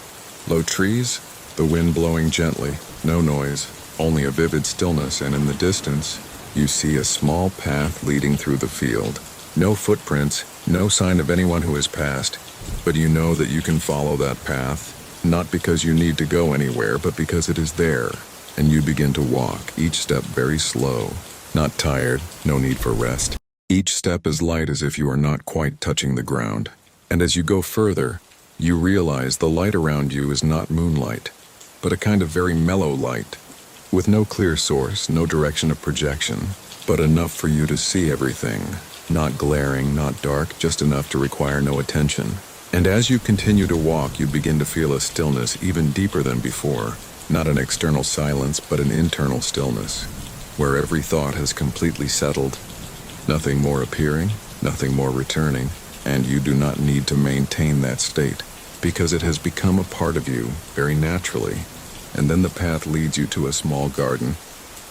low trees, the wind blowing gently, no noise, only a vivid stillness, and in the distance, you see a small path leading through the field. No footprints, no sign of anyone who has passed, but you know that you can follow that path, not because you need to go anywhere, but because it is there, and you begin to walk, each step very slow, not tired, no need for rest. Each step as light as if you are not quite touching the ground, and as you go further, you realize the light around you is not moonlight, but a kind of very mellow light, with no clear source, no direction of projection, but enough for you to see everything. Not glaring, not dark, just enough to require no attention. And as you continue to walk, you begin to feel a stillness even deeper than before. Not an external silence, but an internal stillness, where every thought has completely settled. Nothing more appearing, nothing more returning, and you do not need to maintain that state, because it has become a part of you, very naturally. And then the path leads you to a small garden,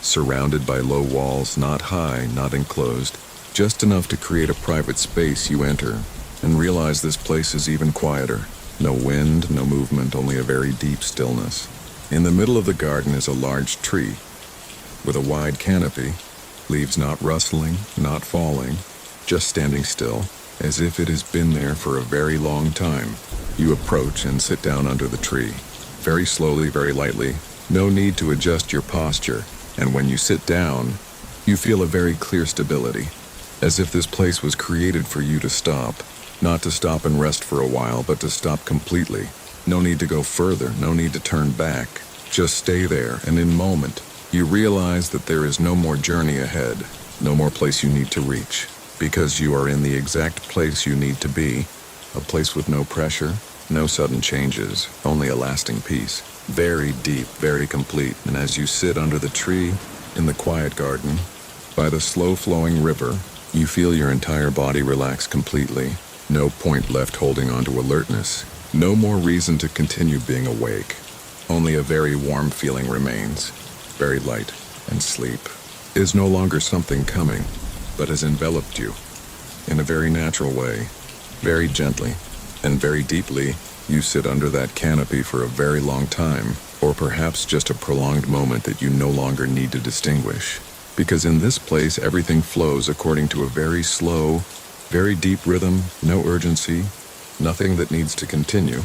surrounded by low walls, not high, not enclosed, just enough to create a private space. You enter, and realize this place is even quieter. No wind, no movement, only a very deep stillness. In the middle of the garden is a large tree, with a wide canopy, leaves not rustling, not falling, just standing still, as if it has been there for a very long time. You approach and sit down under the tree, very slowly, very lightly, no need to adjust your posture, and when you sit down, you feel a very clear stability, as if this place was created for you to stop, not to stop and rest for a while, but to stop completely. No need to go further, no need to turn back, just stay there, and in a moment, you realize that there is no more journey ahead, no more place you need to reach, because you are in the exact place you need to be, a place with no pressure, no sudden changes, only a lasting peace, very deep, very complete. And as you sit under the tree, in the quiet garden, by the slow-flowing river, you feel your entire body relax completely, no point left holding on to alertness, no more reason to continue being awake, only a very warm feeling remains. Very light, and sleep is no longer something coming, but has enveloped you in a very natural way, very gently, and very deeply. You sit under that canopy for a very long time, or perhaps just a prolonged moment that you no longer need to distinguish, because in this place everything flows according to a very slow, very deep rhythm, no urgency, nothing that needs to continue.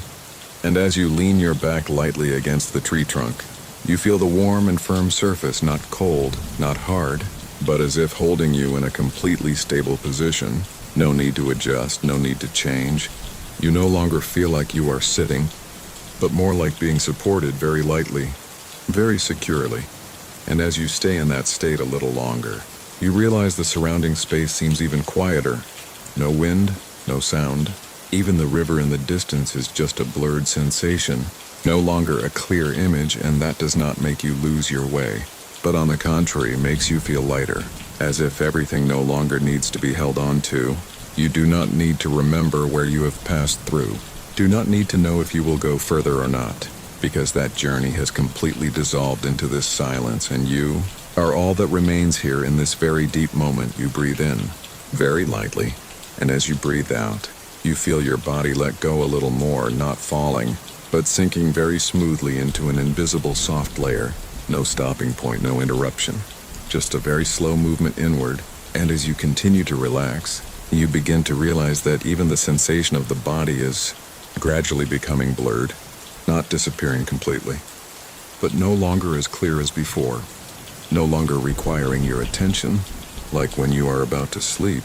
And as you lean your back lightly against the tree trunk, you feel the warm and firm surface, not cold, not hard, but as if holding you in a completely stable position. No need to adjust, no need to change. You no longer feel like you are sitting, but more like being supported very lightly, very securely. And as you stay in that state a little longer, you realize the surrounding space seems even quieter. No wind, no sound. Even the river in the distance is just a blurred sensation, no longer a clear image, and that does not make you lose your way, but on the contrary makes you feel lighter, as if everything no longer needs to be held on to. You do not need to remember where you have passed through, do not need to know if you will go further or not, because that journey has completely dissolved into this silence, and you are all that remains here in this very deep moment. You breathe in, very lightly, and as you breathe out, you feel your body let go a little more, not falling, but sinking very smoothly into an invisible soft layer. No stopping point, no interruption, just a very slow movement inward, and as you continue to relax, you begin to realize that even the sensation of the body is gradually becoming blurred, not disappearing completely, but no longer as clear as before, no longer requiring your attention, like when you are about to sleep.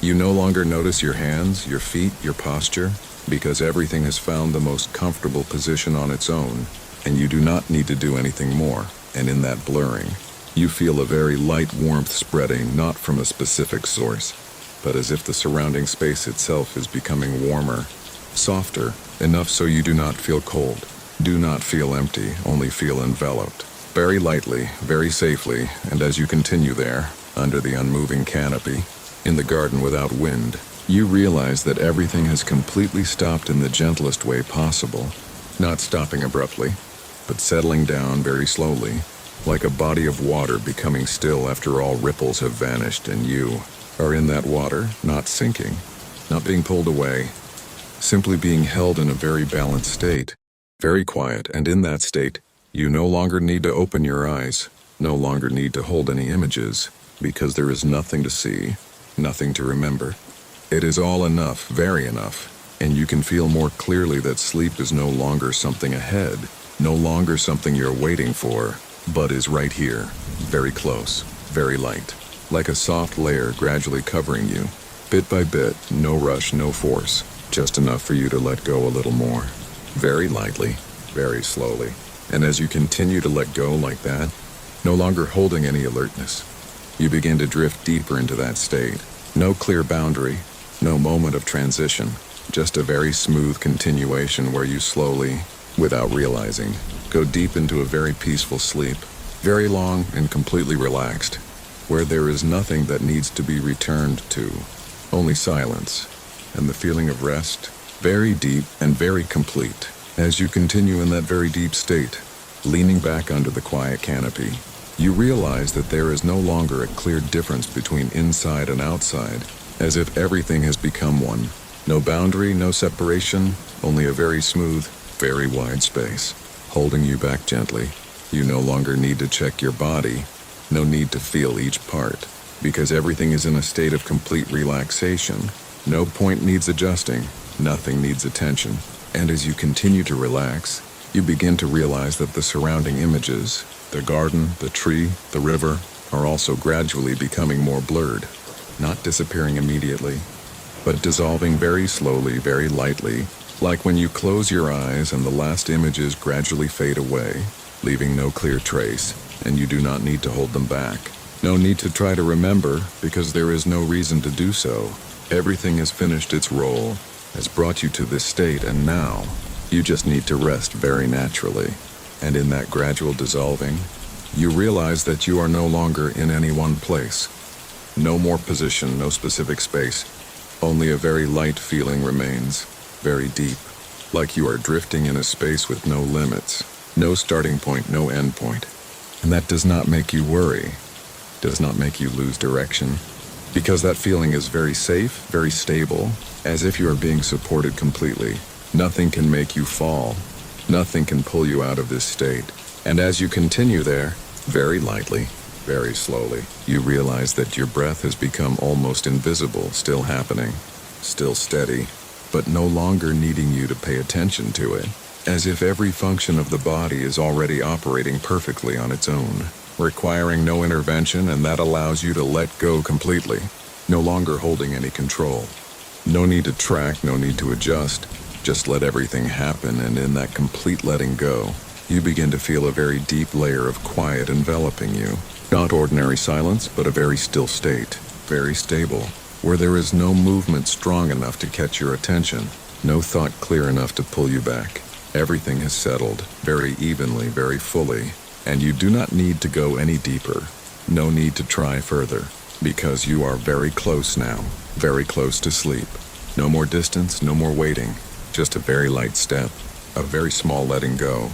You no longer notice your hands, your feet, your posture, because everything has found the most comfortable position on its own, and you do not need to do anything more. And in that blurring, you feel a very light warmth spreading not from a specific source, but as if the surrounding space itself is becoming warmer, softer, enough so you do not feel cold, do not feel empty, only feel enveloped. Very lightly, very safely, and as you continue there, under the unmoving canopy, in the garden without wind, you realize that everything has completely stopped in the gentlest way possible, not stopping abruptly, but settling down very slowly, like a body of water becoming still after all ripples have vanished, and you are in that water, not sinking, not being pulled away, simply being held in a very balanced state, very quiet, and in that state, you no longer need to open your eyes, no longer need to hold any images, because there is nothing to see, nothing to remember. It is all enough, very enough, and you can feel more clearly that sleep is no longer something ahead, no longer something you're waiting for, but is right here, very close, very light, like a soft layer gradually covering you, bit by bit, no rush, no force, just enough for you to let go a little more, very lightly, very slowly. And as you continue to let go like that, no longer holding any alertness, you begin to drift deeper into that state. No clear boundary, no moment of transition, just a very smooth continuation where you slowly, without realizing, go deep into a very peaceful sleep, very long and completely relaxed, where there is nothing that needs to be returned to, only silence, and the feeling of rest, very deep and very complete. As you continue in that very deep state, leaning back under the quiet canopy, you realize that there is no longer a clear difference between inside and outside, as if everything has become one. No boundary, no separation, only a very smooth, very wide space, holding you back gently. You no longer need to check your body, no need to feel each part, because everything is in a state of complete relaxation. No point needs adjusting, nothing needs attention. And as you continue to relax, you begin to realize that the surrounding images, the garden, the tree, the river, are also gradually becoming more blurred, not disappearing immediately, but dissolving very slowly, very lightly, like when you close your eyes and the last images gradually fade away, leaving no clear trace, and you do not need to hold them back. No need to try to remember, because there is no reason to do so. Everything has finished its role, has brought you to this state, and now you just need to rest very naturally. And in that gradual dissolving, you realize that you are no longer in any one place. No more position, no specific space. Only a very light feeling remains, very deep, like you are drifting in a space with no limits, no starting point, no end point. And that does not make you worry, does not make you lose direction, because that feeling is very safe, very stable, as if you are being supported completely. Nothing can make you fall. Nothing can pull you out of this state. And as you continue there, very lightly, very slowly, you realize that your breath has become almost invisible, still happening, still steady, but no longer needing you to pay attention to it, as if every function of the body is already operating perfectly on its own, requiring no intervention, and that allows you to let go completely, no longer holding any control. No need to track, no need to adjust. Just let everything happen, and in that complete letting go, you begin to feel a very deep layer of quiet enveloping you. Not ordinary silence, but a very still state, very stable, where there is no movement strong enough to catch your attention, no thought clear enough to pull you back. Everything has settled, very evenly, very fully, and you do not need to go any deeper. No need to try further, because you are very close now, very close to sleep. No more distance, no more waiting. Just a very light step, a very small letting go,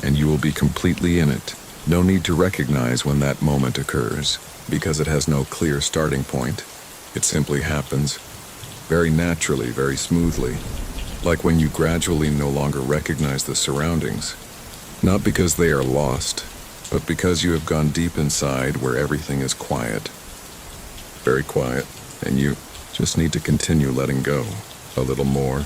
and you will be completely in it. No need to recognize when that moment occurs, because it has no clear starting point. It simply happens, very naturally, very smoothly, like when you gradually no longer recognize the surroundings, not because they are lost, but because you have gone deep inside where everything is quiet, very quiet, and you just need to continue letting go, a little more,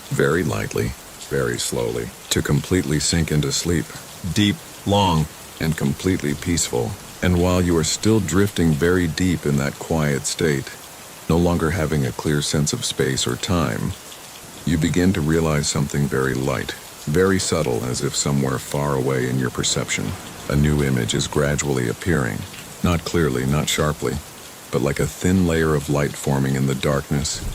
very lightly, very slowly, to completely sink into sleep, deep, long, and completely peaceful. And while you are still drifting very deep in that quiet state, no longer having a clear sense of space or time. You begin to realize something very light, very subtle, as if somewhere far away in your perception. A new image is gradually appearing, not clearly, not sharply, but like a thin layer of light forming in the darkness.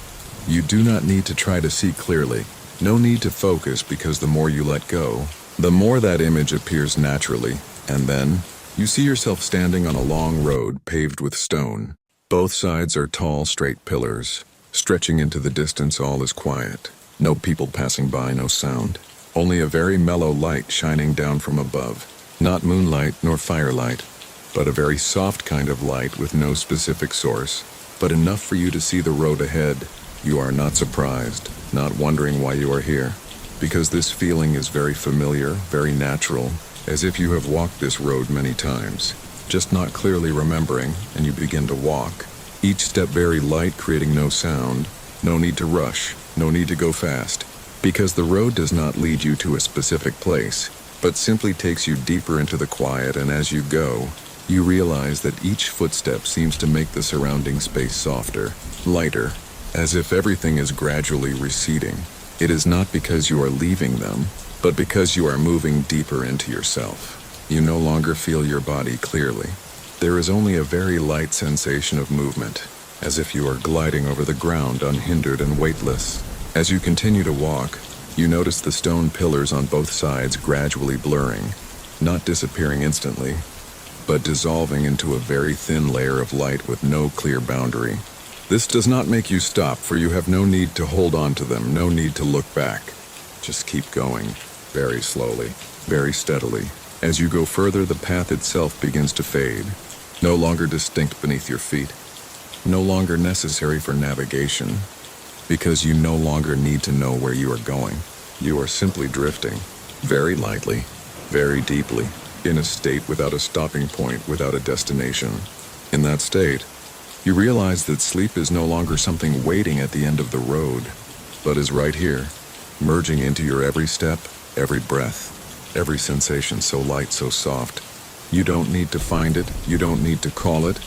You do not need to try to see clearly, no need to focus, because the more you let go, the more that image appears naturally, and then you see yourself standing on a long road paved with stone. Both sides are tall, straight pillars. Stretching into the distance, all is quiet. No people passing by, no sound. Only a very mellow light shining down from above. Not moonlight nor firelight, but a very soft kind of light with no specific source, but enough for you to see the road ahead. You are not surprised, not wondering why you are here, because this feeling is very familiar, very natural, as if you have walked this road many times, just not clearly remembering, and you begin to walk. Each step very light, creating no sound, no need to rush, no need to go fast, because the road does not lead you to a specific place, but simply takes you deeper into the quiet, and as you go, you realize that each footstep seems to make the surrounding space softer, lighter, as if everything is gradually receding. It is not because you are leaving them, but because you are moving deeper into yourself. You no longer feel your body clearly. There is only a very light sensation of movement, as if you are gliding over the ground unhindered and weightless. As you continue to walk, you notice the stone pillars on both sides gradually blurring, not disappearing instantly, but dissolving into a very thin layer of light with no clear boundary. This does not make you stop, for you have no need to hold on to them, no need to look back. Just keep going, very slowly, very steadily. As you go further, the path itself begins to fade, no longer distinct beneath your feet, no longer necessary for navigation, because you no longer need to know where you are going. You are simply drifting, very lightly, very deeply, in a state without a stopping point, without a destination. In that state, you realize that sleep is no longer something waiting at the end of the road, but is right here, merging into your every step, every breath, every sensation, so light, so soft. You don't need to find it, you don't need to call it,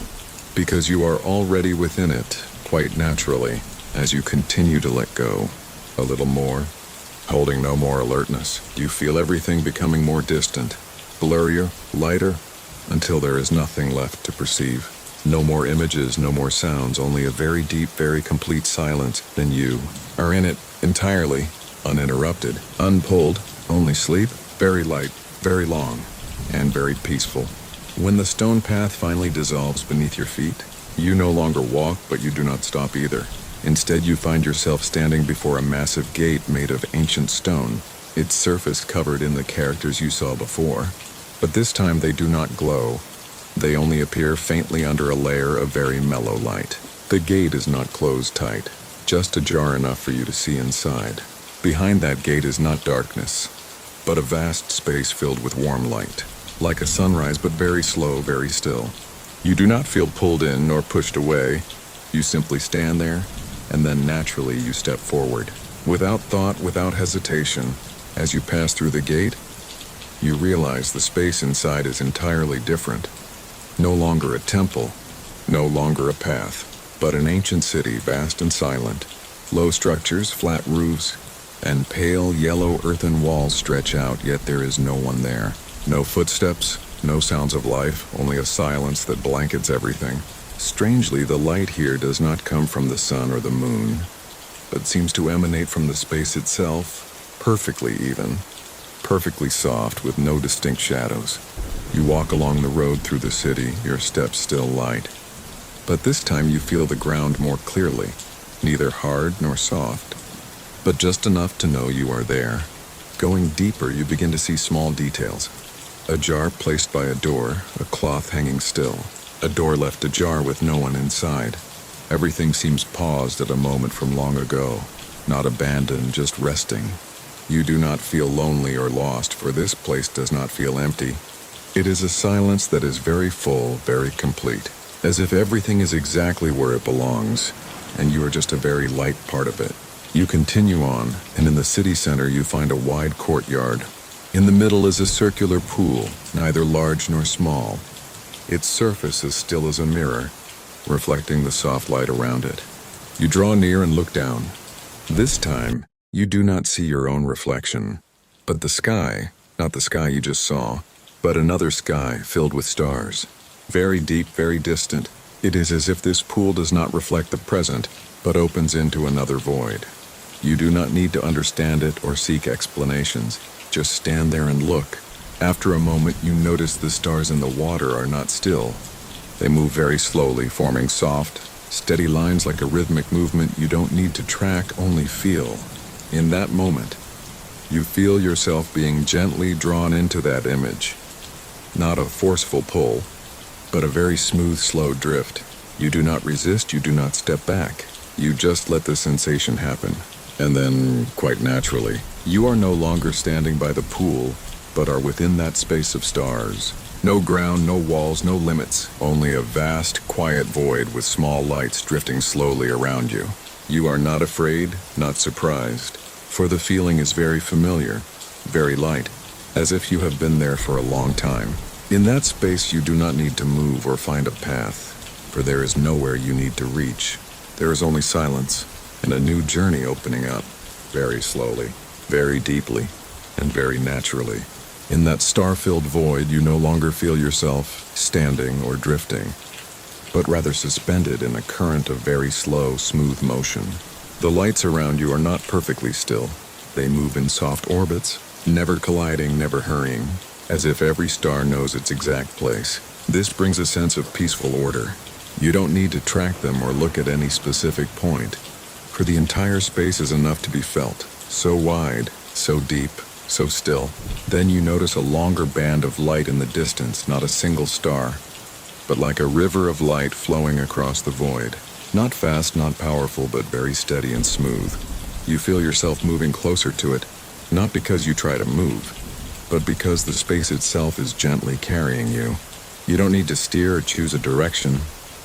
because you are already within it, quite naturally, as you continue to let go. A little more, holding no more alertness. You feel everything becoming more distant, blurrier, lighter, until there is nothing left to perceive. No more images, no more sounds, only a very deep, very complete silence, and you are in it entirely, uninterrupted, unpulled, only sleep, very light, very long, and very peaceful. When the stone path finally dissolves beneath your feet, you no longer walk, but you do not stop either. Instead, you find yourself standing before a massive gate made of ancient stone, its surface covered in the characters you saw before. But this time they do not glow. They only appear faintly under a layer of very mellow light. The gate is not closed tight, just ajar enough for you to see inside. Behind that gate is not darkness, but a vast space filled with warm light, like a sunrise, but very slow, very still. You do not feel pulled in nor pushed away. You simply stand there, and then naturally you step forward. Without thought, without hesitation, as you pass through the gate, you realize the space inside is entirely different. No longer a temple, no longer a path, but an ancient city, vast and silent. Low structures, flat roofs, and pale yellow earthen walls stretch out, yet there is no one there. No footsteps, no sounds of life, only a silence that blankets everything. Strangely, the light here does not come from the sun or the moon, but seems to emanate from the space itself, perfectly even, perfectly soft, with no distinct shadows. You walk along the road through the city, your steps still light. But this time you feel the ground more clearly, neither hard nor soft, but just enough to know you are there. Going deeper, you begin to see small details. A jar placed by a door, a cloth hanging still, a door left ajar with no one inside. Everything seems paused at a moment from long ago, not abandoned, just resting. You do not feel lonely or lost, for this place does not feel empty. It is a silence that is very full, very complete, as if everything is exactly where it belongs, and you are just a very light part of it. You continue on, and in the city center you find a wide courtyard. In the middle is a circular pool, neither large nor small. Its surface is still as a mirror, reflecting the soft light around it. You draw near and look down. This time, you do not see your own reflection, but the sky, not the sky you just saw, but another sky filled with stars. Very deep, very distant. It is as if this pool does not reflect the present, but opens into another void. You do not need to understand it or seek explanations. Just stand there and look. After a moment, you notice the stars in the water are not still. They move very slowly, forming soft, steady lines like a rhythmic movement you don't need to track, only feel. In that moment, you feel yourself being gently drawn into that image. Not a forceful pull, but a very smooth, slow drift. You do not resist, you do not step back. You just let the sensation happen. And then, quite naturally, you are no longer standing by the pool, but are within that space of stars. No ground, no walls, no limits. Only a vast, quiet void with small lights drifting slowly around you. You are not afraid, not surprised, for the feeling is very familiar, very light, as if you have been there for a long time. In that space you do not need to move or find a path, for there is nowhere you need to reach. There is only silence, and a new journey opening up, very slowly, very deeply, and very naturally. In that star-filled void, you no longer feel yourself standing or drifting, but rather suspended in a current of very slow, smooth motion. The lights around you are not perfectly still. They move in soft orbits, never colliding, never hurrying, as if every star knows its exact place. This brings a sense of peaceful order. You don't need to track them or look at any specific point, for the entire space is enough to be felt, so wide, so deep, so still. Then you notice a longer band of light in the distance, not a single star, but like a river of light flowing across the void. Not fast, not powerful, but very steady and smooth. You feel yourself moving closer to it, not because you try to move, but because the space itself is gently carrying you. You don't need to steer or choose a direction,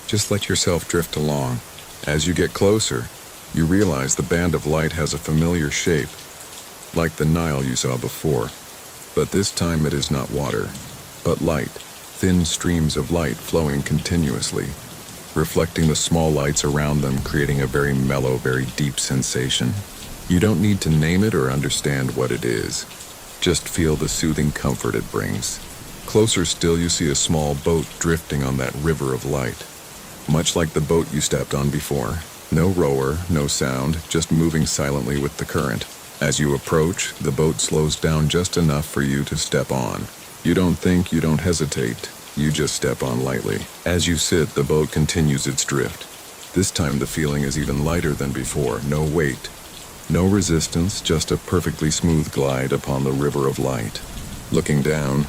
just let yourself drift along. As you get closer, you realize the band of light has a familiar shape, like the Nile you saw before. But this time it is not water, but light, thin streams of light flowing continuously, reflecting the small lights around them, creating a very mellow, very deep sensation. You don't need to name it or understand what it is. Just feel the soothing comfort it brings. Closer still, you see a small boat drifting on that river of light, much like the boat you stepped on before. No rower, no sound, just moving silently with the current. As you approach, the boat slows down just enough for you to step on. You don't think, you don't hesitate. You just step on lightly. As you sit, the boat continues its drift. This time the feeling is even lighter than before. No weight, no resistance, just a perfectly smooth glide upon the river of light. Looking down,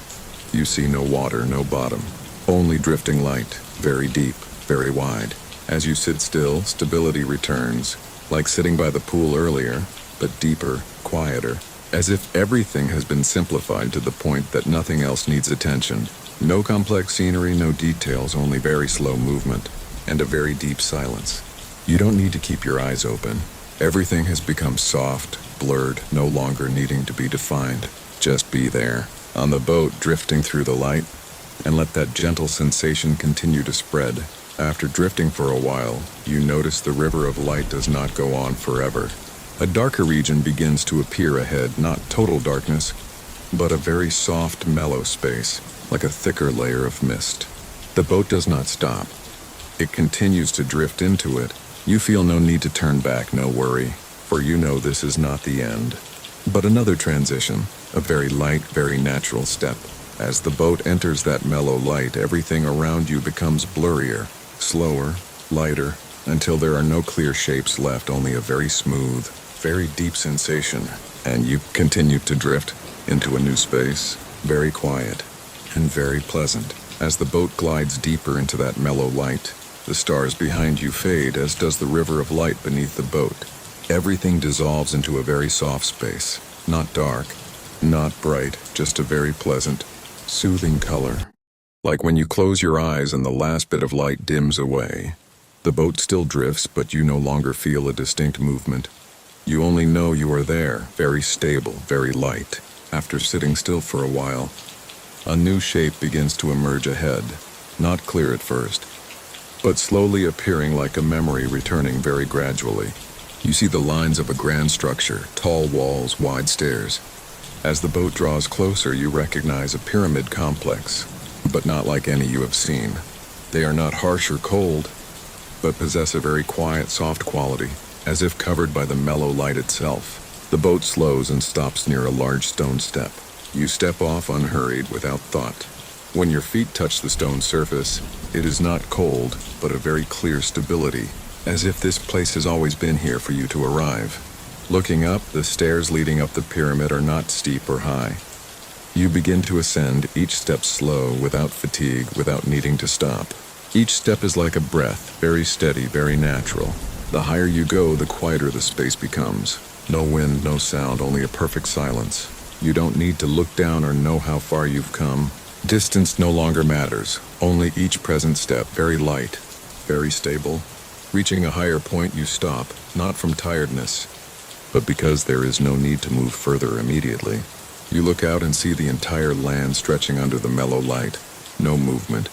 you see no water, no bottom, only drifting light, very deep, very wide. As you sit still, stability returns, like sitting by the pool earlier, but deeper, quieter, as if everything has been simplified to the point that nothing else needs attention. No complex scenery, no details, only very slow movement, and a very deep silence. You don't need to keep your eyes open. Everything has become soft, blurred, no longer needing to be defined. Just be there, on the boat drifting through the light, and let that gentle sensation continue to spread. After drifting for a while, you notice the river of light does not go on forever. A darker region begins to appear ahead, not total darkness, but a very soft, mellow space, like a thicker layer of mist. The boat does not stop. It continues to drift into it. You feel no need to turn back, no worry, for you know this is not the end, but another transition, a very light, very natural step. As the boat enters that mellow light, everything around you becomes blurrier, slower, lighter, until there are no clear shapes left, only a very smooth, very deep sensation. And you continue to drift into a new space, very quiet and very pleasant. As the boat glides deeper into that mellow light, the stars behind you fade, as does the river of light beneath the boat. Everything dissolves into a very soft space, not dark, not bright, just a very pleasant, soothing color. Like when you close your eyes and the last bit of light dims away. The boat still drifts, but you no longer feel a distinct movement. You only know you are there, very stable, very light. After sitting still for a while, a new shape begins to emerge ahead, not clear at first, but slowly appearing like a memory returning very gradually. You see the lines of a grand structure, tall walls, wide stairs. As the boat draws closer, you recognize a pyramid complex, but not like any you have seen. They are not harsh or cold, but possess a very quiet, soft quality, as if covered by the mellow light itself. The boat slows and stops near a large stone step. You step off unhurried, without thought. When your feet touch the stone surface, it is not cold, but a very clear stability, as if this place has always been here for you to arrive. Looking up, the stairs leading up the pyramid are not steep or high. You begin to ascend, each step slow, without fatigue, without needing to stop. Each step is like a breath, very steady, very natural. The higher you go, the quieter the space becomes. No wind, no sound, only a perfect silence. You don't need to look down or know how far you've come. Distance no longer matters, only each present step, very light, very stable. Reaching a higher point, you stop, not from tiredness, but because there is no need to move further immediately. You look out and see the entire land stretching under the mellow light. No movement,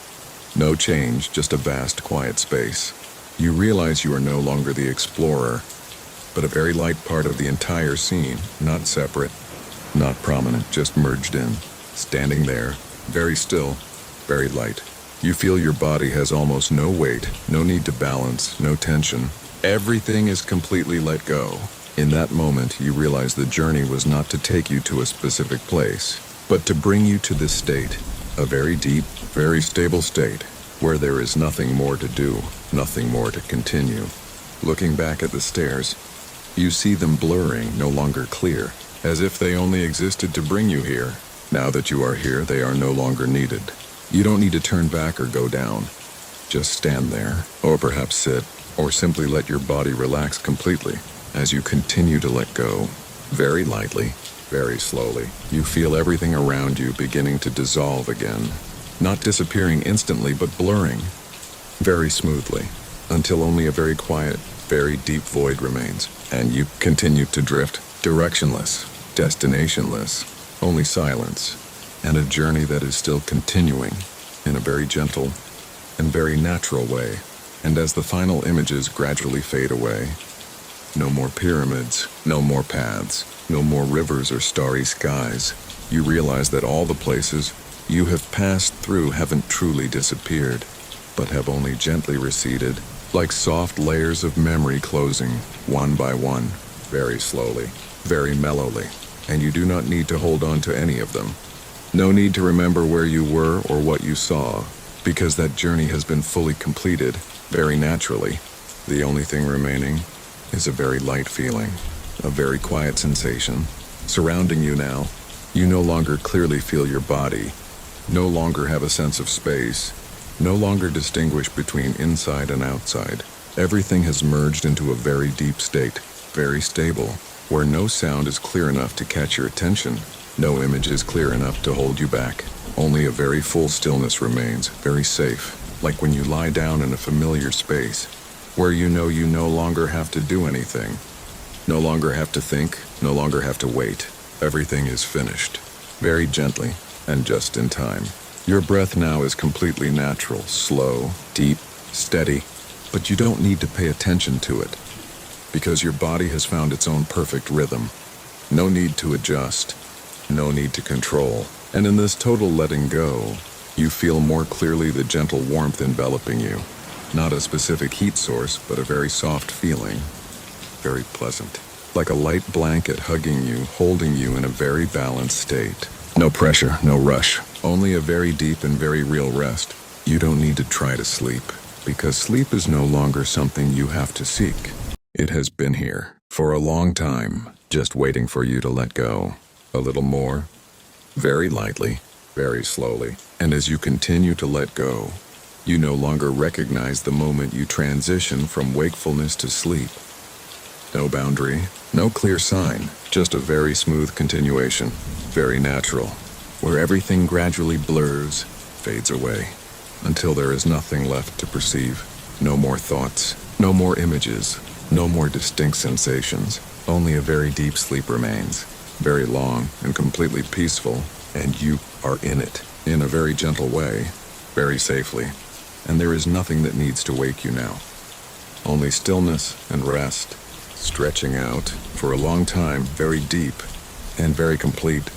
no change, just a vast, quiet space. You realize you are no longer the explorer, but a very light part of the entire scene, not separate, not prominent, just merged in. Standing there, very still, very light. You feel your body has almost no weight, no need to balance, no tension. Everything is completely let go. In that moment, you realize the journey was not to take you to a specific place, but to bring you to this state, a very deep, very stable state, where there is nothing more to do, nothing more to continue. Looking back at the stairs, you see them blurring, no longer clear, as if they only existed to bring you here. Now that you are here, they are no longer needed. You don't need to turn back or go down. Just stand there, or perhaps sit, or simply let your body relax completely as you continue to let go. Very lightly, very slowly, you feel everything around you beginning to dissolve again. Not disappearing instantly, but blurring very smoothly, until only a very quiet, very deep void remains, and you continue to drift, directionless, destinationless, only silence, and a journey that is still continuing in a very gentle and very natural way. And as the final images gradually fade away, no more pyramids, no more paths, no more rivers or starry skies, you realize that all the places you have passed through haven't truly disappeared, but have only gently receded, like soft layers of memory closing, one by one, very slowly, very mellowly, and you do not need to hold on to any of them. No need to remember where you were or what you saw, because that journey has been fully completed, very naturally. The only thing remaining is a very light feeling, a very quiet sensation, surrounding you now. You no longer clearly feel your body, no longer have a sense of space, no longer distinguish between inside and outside. Everything has merged into a very deep state, very stable, where no sound is clear enough to catch your attention, no image is clear enough to hold you back. Only a very full stillness remains, very safe, like when you lie down in a familiar space, where you know you no longer have to do anything, no longer have to think, no longer have to wait. Everything is finished, very gently and just in time. Your breath now is completely natural, slow, deep, steady, but you don't need to pay attention to it, because your body has found its own perfect rhythm. No need to adjust, no need to control, and in this total letting go, you feel more clearly the gentle warmth enveloping you. Not a specific heat source, but a very soft feeling, very pleasant, like a light blanket hugging you, holding you in a very balanced state. No pressure, no rush, only a very deep and very real rest. You don't need to try to sleep, because sleep is no longer something you have to seek. It has been here for a long time, just waiting for you to let go. A little more, very lightly, very slowly, and as you continue to let go, you no longer recognize the moment you transition from wakefulness to sleep. No boundary, no clear sign, just a very smooth continuation, very natural, where everything gradually blurs, fades away, until there is nothing left to perceive. No more thoughts, no more images, no more distinct sensations, only a very deep sleep remains, very long and completely peaceful, and you are in it, in a very gentle way, very safely, and there is nothing that needs to wake you now. Only stillness and rest, stretching out for a long time, very deep and very complete.